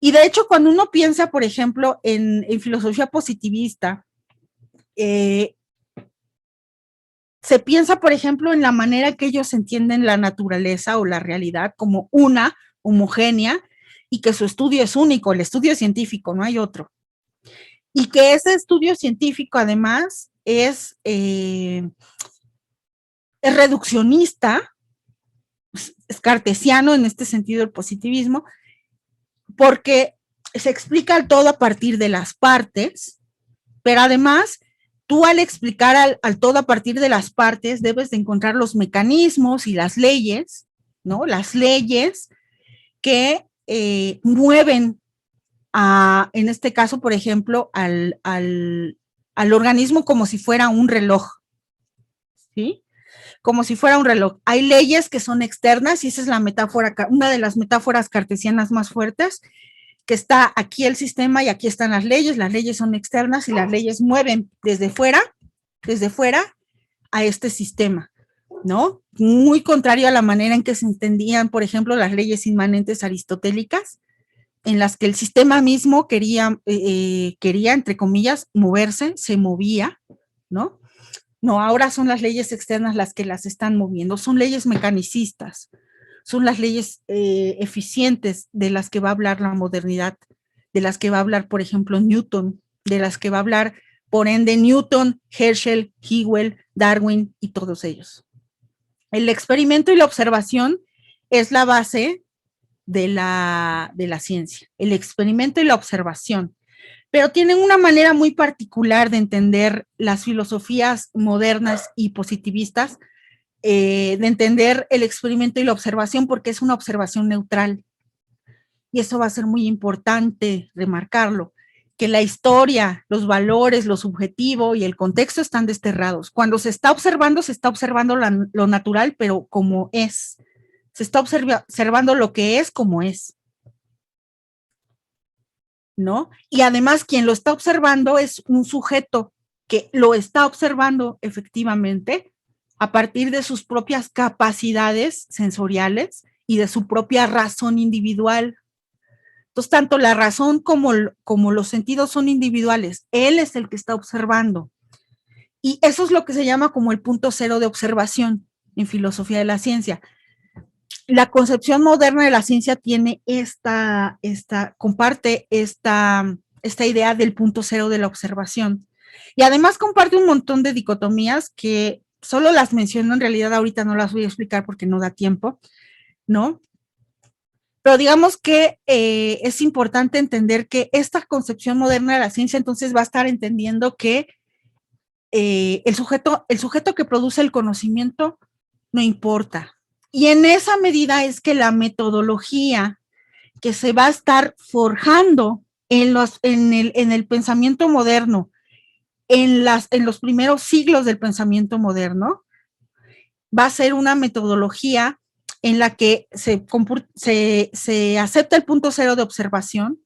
Y de hecho, cuando uno piensa, por ejemplo, en filosofía positivista, se piensa, por ejemplo, en la manera que ellos entienden la naturaleza o la realidad como una homogénea, y que su estudio es único, el estudio científico, no hay otro. Y que ese estudio científico, además, es reduccionista, es cartesiano en este sentido el positivismo, porque se explica el todo a partir de las partes, pero además tú al explicar al todo a partir de las partes, debes de encontrar los mecanismos y las leyes, ¿no? Las leyes que mueven en este caso, por ejemplo, al organismo como si fuera un reloj, ¿sí? Como si fuera un reloj. Hay leyes que son externas y esa es la metáfora, una de las metáforas cartesianas más fuertes, que está aquí el sistema y aquí están las leyes son externas y las leyes mueven desde fuera a este sistema, ¿no? Muy contrario a la manera en que se entendían, por ejemplo, las leyes inmanentes aristotélicas, en las que el sistema mismo quería, entre comillas, moverse, se movía, ¿no? No, ahora son las leyes externas las que las están moviendo, son leyes mecanicistas, son las leyes eficientes de las que va a hablar la modernidad, de las que va a hablar, por ejemplo, Newton, de las que va a hablar, por ende, Newton, Herschel, Whewell, Darwin y todos ellos. El experimento y la observación es la base de la ciencia, el experimento y la observación, pero tienen una manera muy particular de entender las filosofías modernas y positivistas, de entender el experimento y la observación, porque es una observación neutral. Y eso va a ser muy importante remarcarlo, que la historia, los valores, lo subjetivo y el contexto están desterrados. Cuando se está observando lo natural, pero como es. Se está observando lo que es como es, ¿no? Y además quien lo está observando es un sujeto que lo está observando efectivamente a partir de sus propias capacidades sensoriales y de su propia razón individual. Entonces, tanto la razón como los sentidos son individuales. Él es el que está observando. Y eso es lo que se llama como el punto cero de observación en filosofía de la ciencia. La concepción moderna de la ciencia tiene comparte esta idea del punto cero de la observación. Y además comparte un montón de dicotomías que solo las menciono, en realidad ahorita no las voy a explicar porque no da tiempo, ¿no? Pero digamos que es importante entender que esta concepción moderna de la ciencia entonces va a estar entendiendo que el sujeto que produce el conocimiento no importa. Y en esa medida es que la metodología que se va a estar forjando en el pensamiento moderno, en los primeros siglos del pensamiento moderno, va a ser una metodología en la que se acepta el punto cero de observación,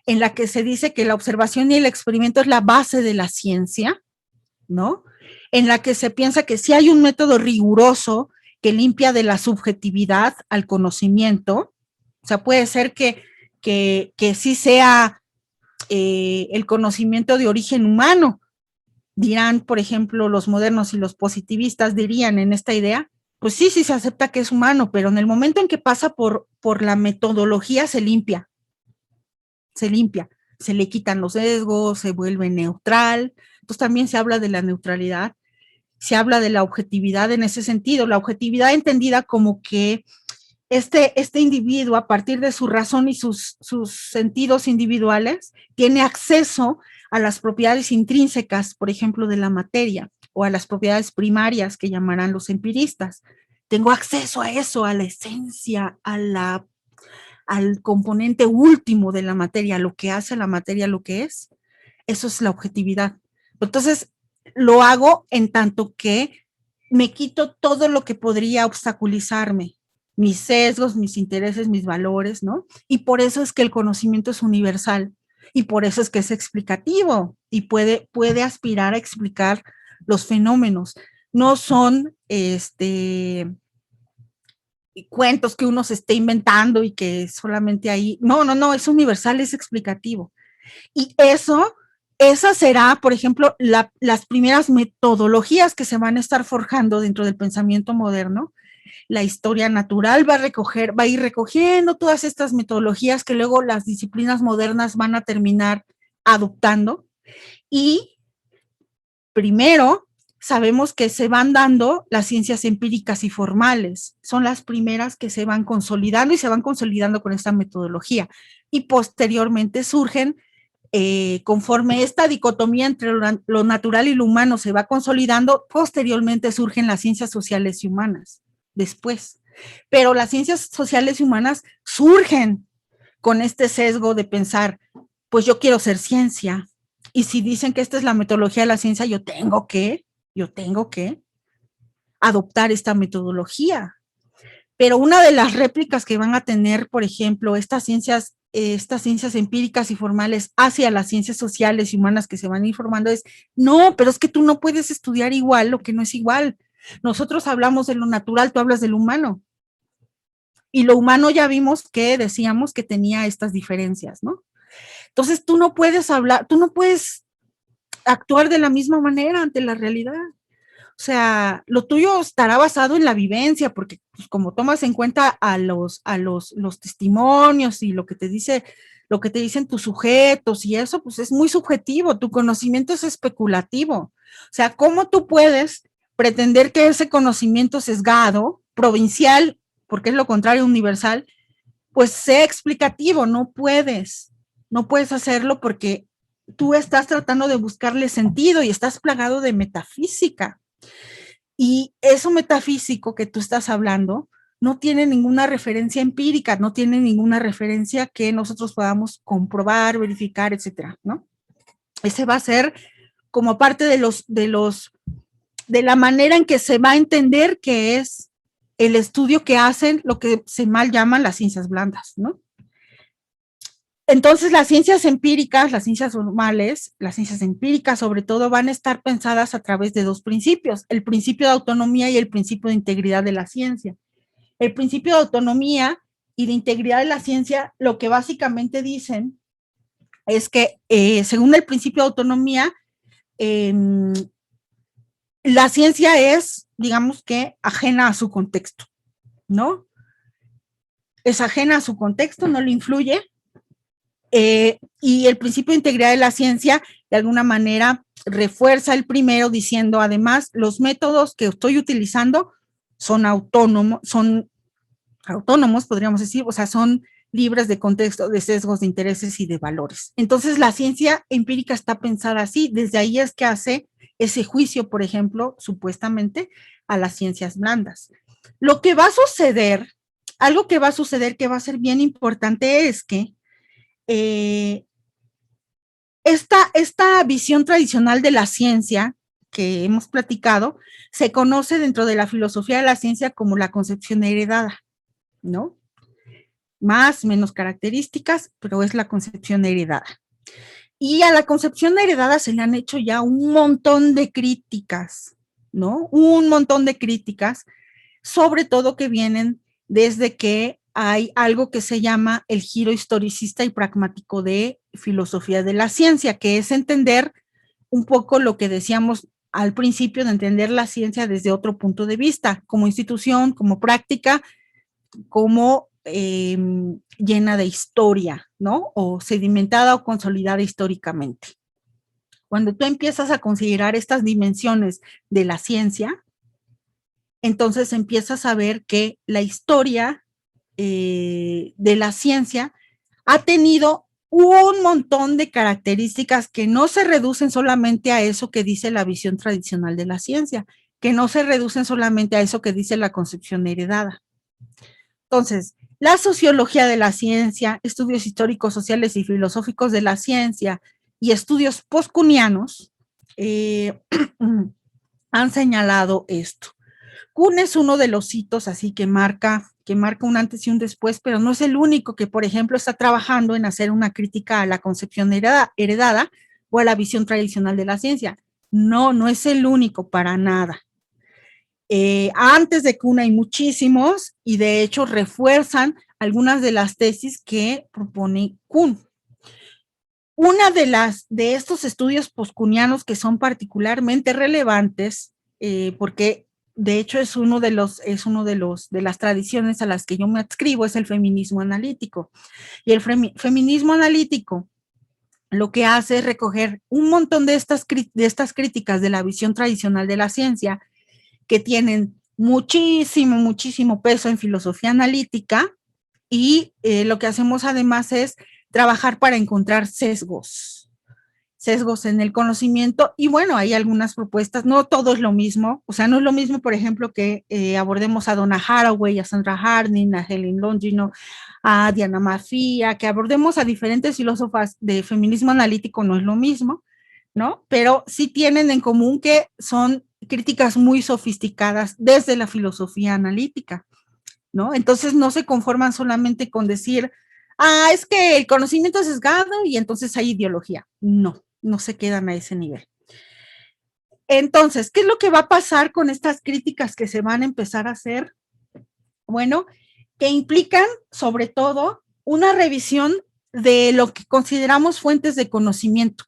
en la que se dice que la observación y el experimento es la base de la ciencia, ¿no? En la que se piensa que si hay un método riguroso que limpia de la subjetividad al conocimiento, o sea, puede ser que sí sea el conocimiento de origen humano, dirán, por ejemplo, los modernos y los positivistas dirían en esta idea, pues sí se acepta que es humano, pero en el momento en que pasa por la metodología se limpia, se le quitan los sesgos, se vuelve neutral. Entonces también se habla de la neutralidad, se habla de la objetividad en ese sentido, la objetividad entendida como que este individuo, a partir de su razón y sus sentidos individuales, tiene acceso a las propiedades intrínsecas, por ejemplo, de la materia, o a las propiedades primarias que llamarán los empiristas. Tengo acceso a eso, a la esencia, al componente último de la materia, lo que hace la materia lo que es. Eso es la objetividad. Entonces, lo hago en tanto que me quito todo lo que podría obstaculizarme, mis sesgos, mis intereses, mis valores, ¿no? Y por eso es que el conocimiento es universal y por eso es que es explicativo y puede aspirar a explicar los fenómenos. No son cuentos que uno se esté inventando y que solamente ahí, no, es universal, es explicativo. Y esa será, por ejemplo, las primeras metodologías que se van a estar forjando dentro del pensamiento moderno. La historia natural va a ir recogiendo todas estas metodologías que luego las disciplinas modernas van a terminar adoptando. Y primero, sabemos que se van dando las ciencias empíricas y formales. Son las primeras que se van consolidando y se van consolidando con esta metodología. Y posteriormente surgen conforme esta dicotomía entre lo natural y lo humano se va consolidando, posteriormente surgen las ciencias sociales y humanas, después. Pero las ciencias sociales y humanas surgen con este sesgo de pensar, pues yo quiero ser ciencia, y si dicen que esta es la metodología de la ciencia, yo tengo que adoptar esta metodología. Pero una de las réplicas que van a tener, por ejemplo, estas ciencias empíricas y formales hacia las ciencias sociales y humanas que se van informando es, no, pero es que tú no puedes estudiar igual lo que no es igual. Nosotros hablamos de lo natural, tú hablas de lo humano. Y lo humano ya vimos que decíamos que tenía estas diferencias, ¿no? Entonces tú no puedes actuar de la misma manera ante la realidad. O sea, lo tuyo estará basado en la vivencia, porque pues, como tomas en cuenta a los testimonios y lo que te dicen tus sujetos y eso, pues es muy subjetivo, tu conocimiento es especulativo. O sea, ¿cómo tú puedes pretender que ese conocimiento sesgado, provincial, porque es lo contrario, universal, pues sea explicativo? No puedes hacerlo porque tú estás tratando de buscarle sentido y estás plagado de metafísica. Y eso metafísico que tú estás hablando no tiene ninguna referencia empírica, no tiene ninguna referencia que nosotros podamos comprobar, verificar, etcétera, ¿no? Ese va a ser como parte de la manera en que se va a entender que es el estudio que hacen lo que se mal llaman las ciencias blandas, ¿no? Entonces, las ciencias empíricas, las ciencias formales, las ciencias empíricas sobre todo, van a estar pensadas a través de dos principios, el principio de autonomía y el principio de integridad de la ciencia. El principio de autonomía y de integridad de la ciencia, lo que básicamente dicen es que, según el principio de autonomía, la ciencia es, digamos que, ajena a su contexto, ¿no? Es ajena a su contexto, no le influye. Y el principio de integridad de la ciencia, de alguna manera, refuerza el primero diciendo, además, los métodos que estoy utilizando son autónomos, podríamos decir, o sea, son libres de contexto, de sesgos, de intereses y de valores. Entonces, la ciencia empírica está pensada así, desde ahí es que hace ese juicio, por ejemplo, supuestamente, a las ciencias blandas. Lo que va a suceder, algo que va a suceder que va a ser bien importante es que esta visión tradicional de la ciencia que hemos platicado se conoce dentro de la filosofía de la ciencia como la concepción heredada, ¿no? Más, menos características, pero es la concepción heredada. Y a la concepción heredada se le han hecho ya un montón de críticas, ¿no? Un montón de críticas, sobre todo que vienen desde que hay algo que se llama el giro historicista y pragmático de filosofía de la ciencia, que es entender un poco lo que decíamos al principio de entender la ciencia desde otro punto de vista, como institución, como práctica, como llena de historia, ¿no? O sedimentada o consolidada históricamente. Cuando tú empiezas a considerar estas dimensiones de la ciencia, entonces empiezas a ver que la historia de la ciencia ha tenido un montón de características que no se reducen solamente a eso que dice la visión tradicional de la ciencia, que no se reducen solamente a eso que dice la concepción heredada. Entonces, la sociología de la ciencia, estudios históricos, sociales y filosóficos de la ciencia y estudios postcunianos han señalado esto. Kuhn es uno de los hitos así que marca un antes y un después, pero no es el único que, por ejemplo, está trabajando en hacer una crítica a la concepción heredada o a la visión tradicional de la ciencia. No, no es el único para nada. Antes de Kuhn hay muchísimos y de hecho refuerzan algunas de las tesis que propone Kuhn. Una de estos estudios postcunianos que son particularmente relevantes, porque de hecho es uno de las tradiciones a las que yo me adscribo, es el feminismo analítico. Y el feminismo analítico lo que hace es recoger un montón de estas críticas de la visión tradicional de la ciencia que tienen muchísimo peso en filosofía analítica y lo que hacemos además es trabajar para encontrar sesgos sesgos en el conocimiento, y bueno, hay algunas propuestas, no todo es lo mismo, o sea, no es lo mismo, por ejemplo, que abordemos a Donna Haraway, a Sandra Harding, a Helen Longino, a Diana Mafia, que abordemos a diferentes filósofas de feminismo analítico, no es lo mismo, ¿no? Pero sí tienen en común que son críticas muy sofisticadas desde la filosofía analítica, ¿no? Entonces no se conforman solamente con decir, es que el conocimiento es sesgado y entonces hay ideología. No, no se quedan a ese nivel. Entonces, ¿qué es lo que va a pasar con estas críticas que se van a empezar a hacer? Bueno, que implican sobre todo una revisión de lo que consideramos fuentes de conocimiento.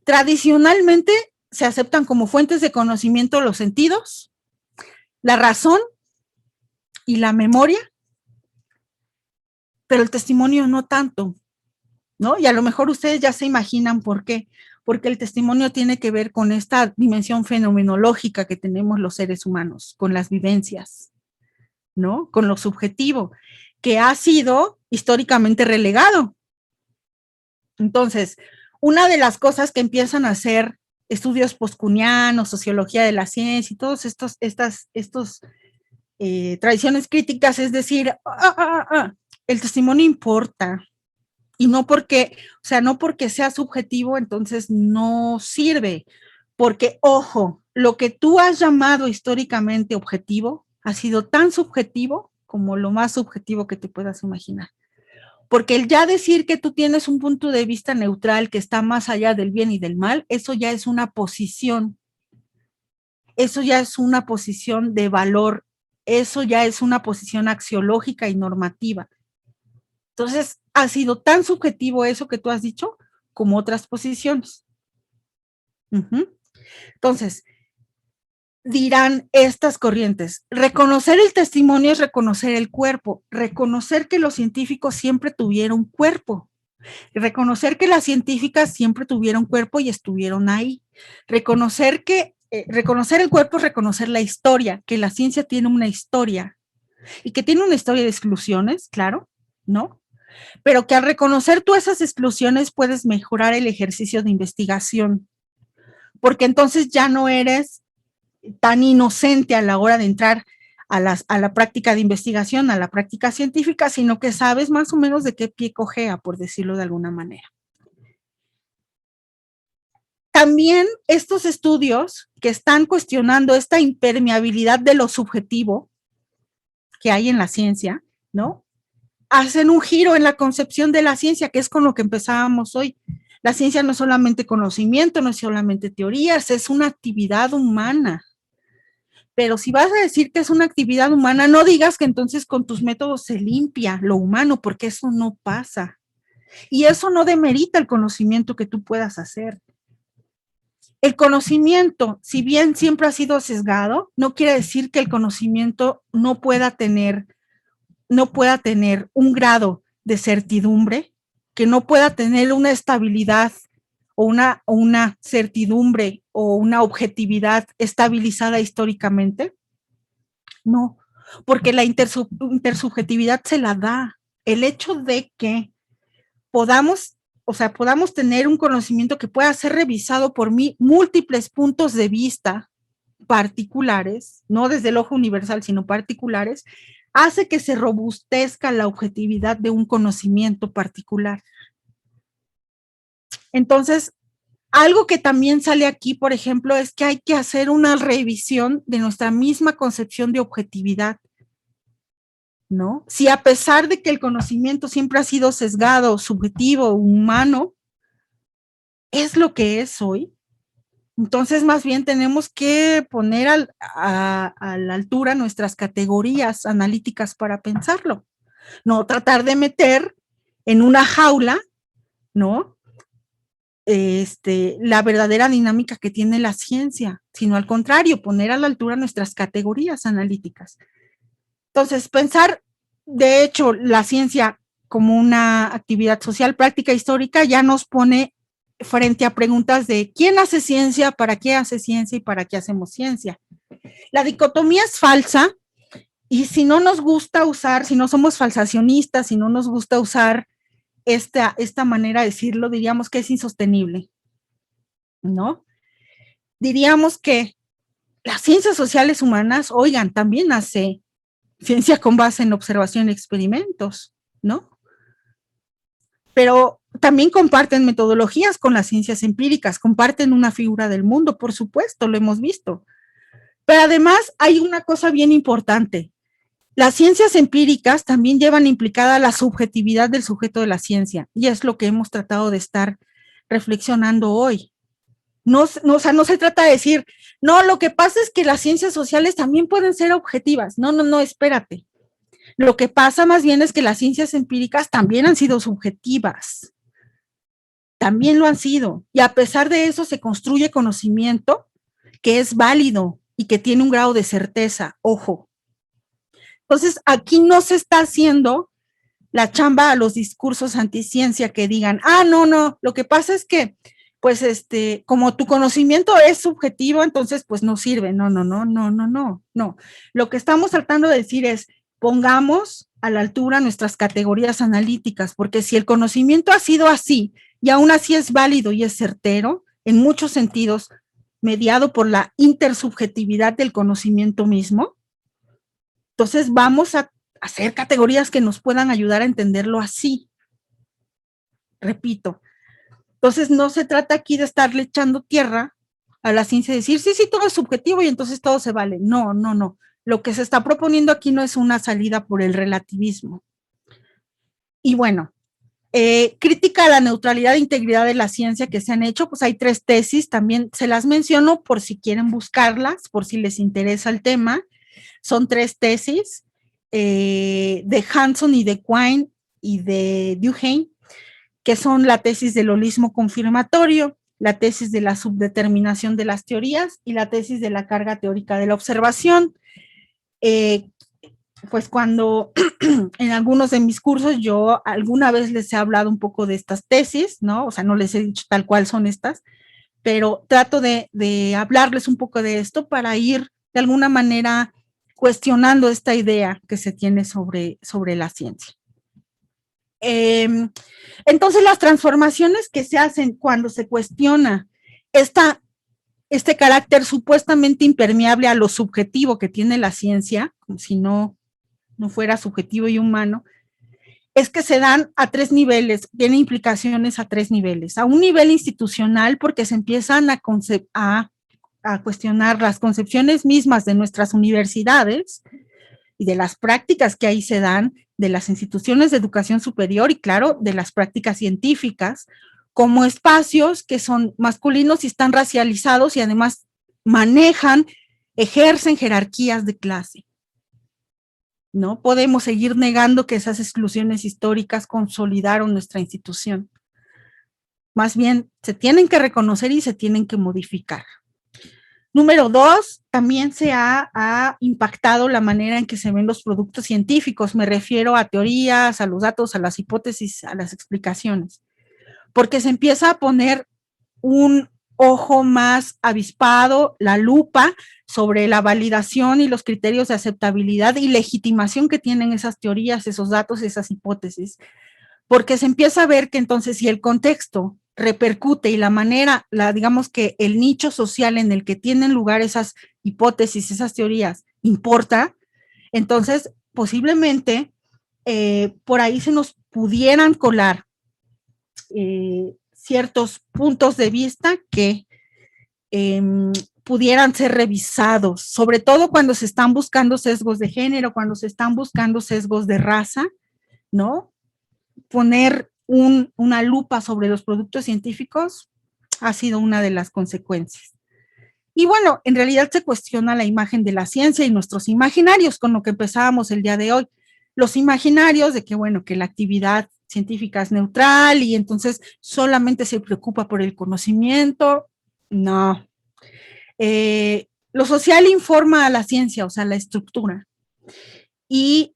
Tradicionalmente se aceptan como fuentes de conocimiento los sentidos, la razón y la memoria, pero el testimonio no tanto, ¿no? Y a lo mejor ustedes ya se imaginan por qué, porque el testimonio tiene que ver con esta dimensión fenomenológica que tenemos los seres humanos, con las vivencias, ¿no? Con lo subjetivo, que ha sido históricamente relegado. Entonces, una de las cosas que empiezan a hacer estudios postcunianos, sociología de la ciencia y todos estos tradiciones críticas es decir, el testimonio importa, y no porque, o sea, no porque sea subjetivo, entonces no sirve, porque, ojo, lo que tú has llamado históricamente objetivo ha sido tan subjetivo como lo más subjetivo que te puedas imaginar. Porque el ya decir que tú tienes un punto de vista neutral que está más allá del bien y del mal, eso ya es una posición, eso ya es una posición de valor, eso ya es una posición axiológica y normativa. Entonces, ha sido tan subjetivo eso que tú has dicho como otras posiciones. Entonces, dirán estas corrientes, reconocer el testimonio es reconocer el cuerpo, reconocer que los científicos siempre tuvieron cuerpo, reconocer que las científicas siempre tuvieron cuerpo y estuvieron ahí, reconocer el cuerpo es reconocer la historia, que la ciencia tiene una historia y que tiene una historia de exclusiones, claro, ¿no? Pero que al reconocer tú esas exclusiones puedes mejorar el ejercicio de investigación, porque entonces ya no eres tan inocente a la hora de entrar a la práctica de investigación, a la práctica científica, sino que sabes más o menos de qué pie cojea, por decirlo de alguna manera. También estos estudios que están cuestionando esta impermeabilidad de lo subjetivo que hay en la ciencia, ¿no? Hacen un giro en la concepción de la ciencia, que es con lo que empezábamos hoy. La ciencia no es solamente conocimiento, no es solamente teorías, es una actividad humana. Pero si vas a decir que es una actividad humana, no digas que entonces con tus métodos se limpia lo humano, porque eso no pasa. Y eso no demerita el conocimiento que tú puedas hacer. El conocimiento, si bien siempre ha sido sesgado, no quiere decir que el conocimiento no pueda tener un grado de certidumbre, que no pueda tener una estabilidad o una certidumbre o una objetividad estabilizada históricamente. No, porque la intersubjetividad se la da. El hecho de que podamos tener un conocimiento que pueda ser revisado por múltiples puntos de vista particulares, no desde el ojo universal, sino particulares, hace que se robustezca la objetividad de un conocimiento particular. Entonces, algo que también sale aquí, por ejemplo, es que hay que hacer una revisión de nuestra misma concepción de objetividad, ¿no? Si a pesar de que el conocimiento siempre ha sido sesgado, subjetivo, humano, es lo que es hoy, entonces más bien tenemos que poner a la altura nuestras categorías analíticas para pensarlo, no tratar de meter en una jaula, ¿no? La verdadera dinámica que tiene la ciencia, sino al contrario, poner a la altura nuestras categorías analíticas. Entonces, pensar, de hecho, la ciencia como una actividad social, práctica, histórica, ya nos pone frente a preguntas de quién hace ciencia, para qué hace ciencia y para qué hacemos ciencia. La dicotomía es falsa y si no nos gusta usar, si no somos falsacionistas, si no nos gusta usar esta manera de decirlo, diríamos que es insostenible, ¿no? Diríamos que las ciencias sociales humanas, oigan, también hace ciencia con base en observación y experimentos, ¿no? Pero también comparten metodologías con las ciencias empíricas, comparten una figura del mundo, por supuesto, lo hemos visto. Pero además hay una cosa bien importante. Las ciencias empíricas también llevan implicada la subjetividad del sujeto de la ciencia, y es lo que hemos tratado de estar reflexionando hoy. No, o sea, no se trata de decir, no, lo que pasa es que las ciencias sociales también pueden ser objetivas. No, espérate. Lo que pasa más bien es que las ciencias empíricas también han sido subjetivas. También lo han sido. Y a pesar de eso se construye conocimiento que es válido y que tiene un grado de certeza. Ojo. Entonces, aquí no se está haciendo la chamba a los discursos anticiencia que digan, no, lo que pasa es que, pues, como tu conocimiento es subjetivo, entonces, pues, no sirve. No. Lo que estamos tratando de decir es, pongamos a la altura nuestras categorías analíticas, porque si el conocimiento ha sido así, y aún así es válido y es certero, en muchos sentidos, mediado por la intersubjetividad del conocimiento mismo, entonces vamos a hacer categorías que nos puedan ayudar a entenderlo así. Repito. Entonces no se trata aquí de estarle echando tierra a la ciencia y decir, sí, todo es subjetivo y entonces todo se vale. No. Lo que se está proponiendo aquí no es una salida por el relativismo. Y bueno, crítica a la neutralidad e integridad de la ciencia que se han hecho, pues hay 3 tesis, también se las menciono por si quieren buscarlas, por si les interesa el tema. Son 3 tesis de Hanson y de Quine y de Duhigg, que son la tesis del holismo confirmatorio, la tesis de la subdeterminación de las teorías y la tesis de la carga teórica de la observación. Pues cuando en algunos de mis cursos yo alguna vez les he hablado un poco de estas tesis, ¿no? O sea, no les he dicho tal cual son estas, pero trato de hablarles un poco de esto para ir de alguna manera cuestionando esta idea que se tiene sobre la ciencia. Entonces, las transformaciones que se hacen cuando se cuestiona este carácter supuestamente impermeable a lo subjetivo que tiene la ciencia, como si no fuera subjetivo y humano, es que se dan a 3 niveles, tiene implicaciones a 3 niveles. A un nivel institucional, porque se empiezan a cuestionar las concepciones mismas de nuestras universidades y de las prácticas que ahí se dan, de las instituciones de educación superior y, claro, de las prácticas científicas, como espacios que son masculinos y están racializados y además ejercen jerarquías de clase. No podemos seguir negando que esas exclusiones históricas consolidaron nuestra institución. Más bien, se tienen que reconocer y se tienen que modificar. Número 2, también se ha impactado la manera en que se ven los productos científicos. Me refiero a teorías, a los datos, a las hipótesis, a las explicaciones. Porque se empieza a poner un ojo más avispado, la lupa, sobre la validación y los criterios de aceptabilidad y legitimación que tienen esas teorías, esos datos, esas hipótesis. Porque se empieza a ver que entonces si el contexto repercute y la manera, digamos que el nicho social en el que tienen lugar esas hipótesis, esas teorías, importa, entonces posiblemente por ahí se nos pudieran colar ciertos puntos de vista que pudieran ser revisados, sobre todo cuando se están buscando sesgos de género, cuando se están buscando sesgos de raza, ¿no? Poner una lupa sobre los productos científicos ha sido una de las consecuencias. Y bueno, en realidad se cuestiona la imagen de la ciencia y nuestros imaginarios, con lo que empezábamos el día de hoy. Los imaginarios de que, bueno, que la actividad científica es neutral y entonces solamente se preocupa por el conocimiento. No. Lo social informa a la ciencia, o sea, la estructura. Y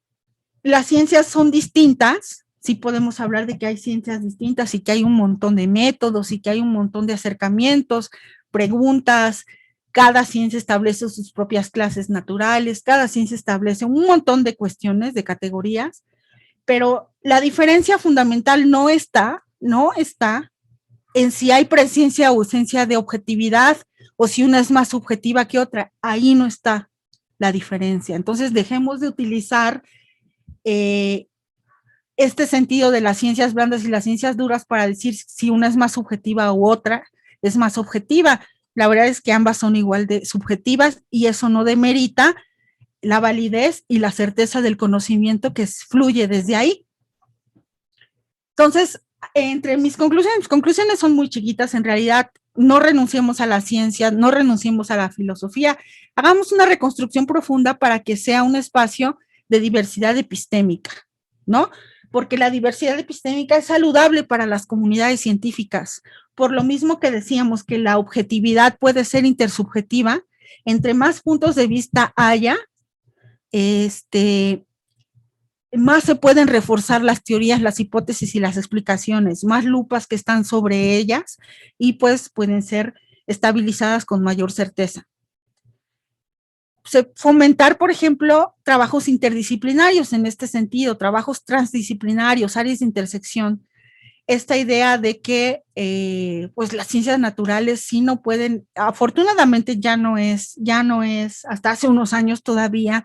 las ciencias son distintas. Sí podemos hablar de que hay ciencias distintas y que hay un montón de métodos y que hay un montón de acercamientos, preguntas. Cada ciencia establece sus propias clases naturales, cada ciencia establece un montón de cuestiones, de categorías, pero la diferencia fundamental no está en si hay presencia o ausencia de objetividad o si una es más subjetiva que otra. Ahí no está la diferencia. Entonces, dejemos de utilizar este sentido de las ciencias blandas y las ciencias duras para decir si una es más subjetiva u otra es más objetiva. La verdad es que ambas son igual de subjetivas y eso no demerita la validez y la certeza del conocimiento que fluye desde ahí. Entonces, entre mis conclusiones son muy chiquitas, en realidad no renunciemos a la ciencia, no renunciemos a la filosofía, hagamos una reconstrucción profunda para que sea un espacio de diversidad epistémica, ¿no? Porque la diversidad epistémica es saludable para las comunidades científicas, por lo mismo que decíamos que la objetividad puede ser intersubjetiva, entre más puntos de vista haya, más se pueden reforzar las teorías, las hipótesis y las explicaciones, más lupas que están sobre ellas y pues pueden ser estabilizadas con mayor certeza. Fomentar, por ejemplo, trabajos interdisciplinarios en este sentido, trabajos transdisciplinarios, áreas de intersección. Esta idea de que pues las ciencias naturales sí no pueden, afortunadamente ya no es, hasta hace unos años todavía,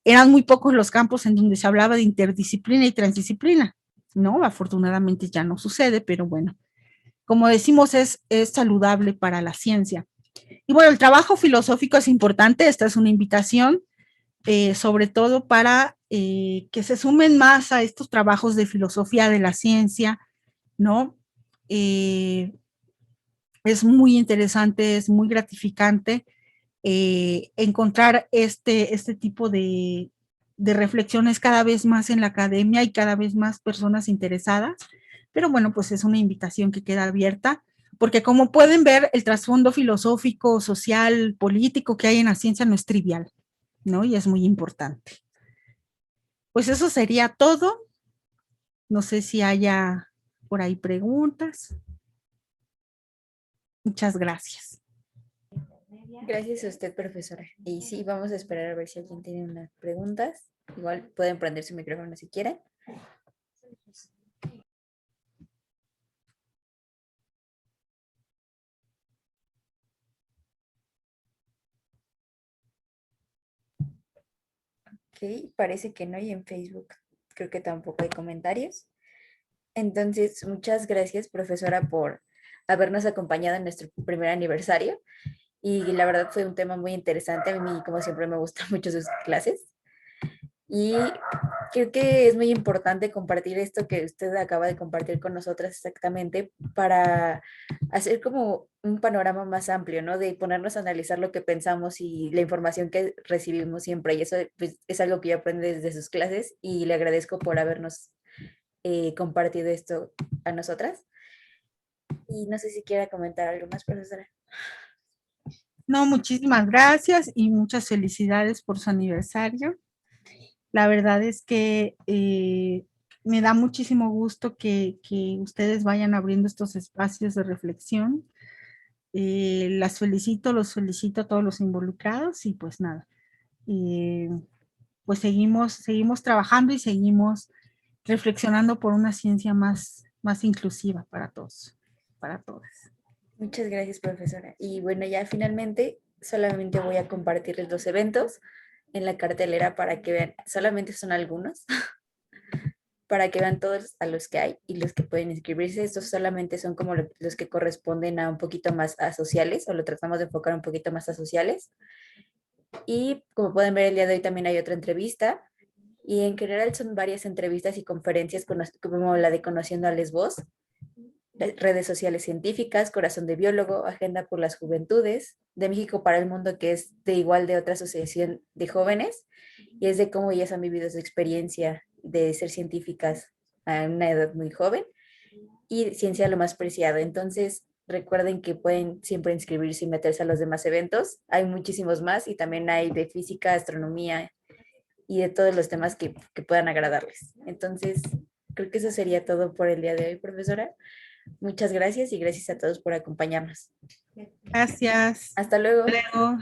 eran muy pocos los campos en donde se hablaba de interdisciplina y transdisciplina, ¿no? Afortunadamente ya no sucede, pero bueno, como decimos, es saludable para la ciencia. Y bueno, el trabajo filosófico es importante, esta es una invitación, sobre todo para que se sumen más a estos trabajos de filosofía de la ciencia, ¿no? Es muy interesante, es muy gratificante encontrar este tipo de reflexiones cada vez más en la academia y cada vez más personas interesadas. Pero bueno, pues es una invitación que queda abierta, porque como pueden ver, el trasfondo filosófico, social, político que hay en la ciencia no es trivial, ¿no? Y es muy importante. Pues eso sería todo. No sé si haya por ahí preguntas. Muchas gracias. Gracias a usted, profesora. Y sí, vamos a esperar a ver si alguien tiene unas preguntas. Igual pueden prender su micrófono si quieren. Ok, parece que no, y en Facebook creo que tampoco hay comentarios. Entonces, muchas gracias, profesora, por habernos acompañado en nuestro primer aniversario. Y la verdad fue un tema muy interesante. A mí, como siempre, me gustan mucho sus clases. Y creo que es muy importante compartir esto que usted acaba de compartir con nosotras exactamente para hacer como un panorama más amplio, ¿no? De ponernos a analizar lo que pensamos y la información que recibimos siempre. Y eso pues, es algo que yo aprendí desde sus clases y le agradezco por habernos compartido esto a nosotras. Y no sé si quiera comentar algo más, profesora. No, muchísimas gracias y muchas felicidades por su aniversario. La verdad es que me da muchísimo gusto que ustedes vayan abriendo estos espacios de reflexión. Los felicito a todos los involucrados y pues nada, pues seguimos trabajando y seguimos reflexionando por una ciencia más inclusiva para todos, para todas. Muchas gracias, profesora. Y bueno, ya finalmente solamente voy a compartirles los eventos en la cartelera para que vean, solamente son algunos, para que vean todos a los que hay y los que pueden inscribirse. Estos solamente son como los que corresponden a un poquito más a sociales, o lo tratamos de enfocar un poquito más a sociales. Y como pueden ver, el día de hoy también hay otra entrevista. Y en general son varias entrevistas y conferencias como la de Conociendo a Lesbos, redes sociales científicas, Corazón de Biólogo, Agenda por las Juventudes, de México para el Mundo, que es de igual de otra asociación de jóvenes, y es de cómo ellas han vivido su experiencia de ser científicas a una edad muy joven, y Ciencia lo más preciado. Entonces, recuerden que pueden siempre inscribirse y meterse a los demás eventos. Hay muchísimos más y también hay de física, astronomía y de todos los temas que puedan agradarles. Entonces, creo que eso sería todo por el día de hoy, profesora. Muchas gracias y gracias a todos por acompañarnos. Gracias. Hasta luego. Hasta luego.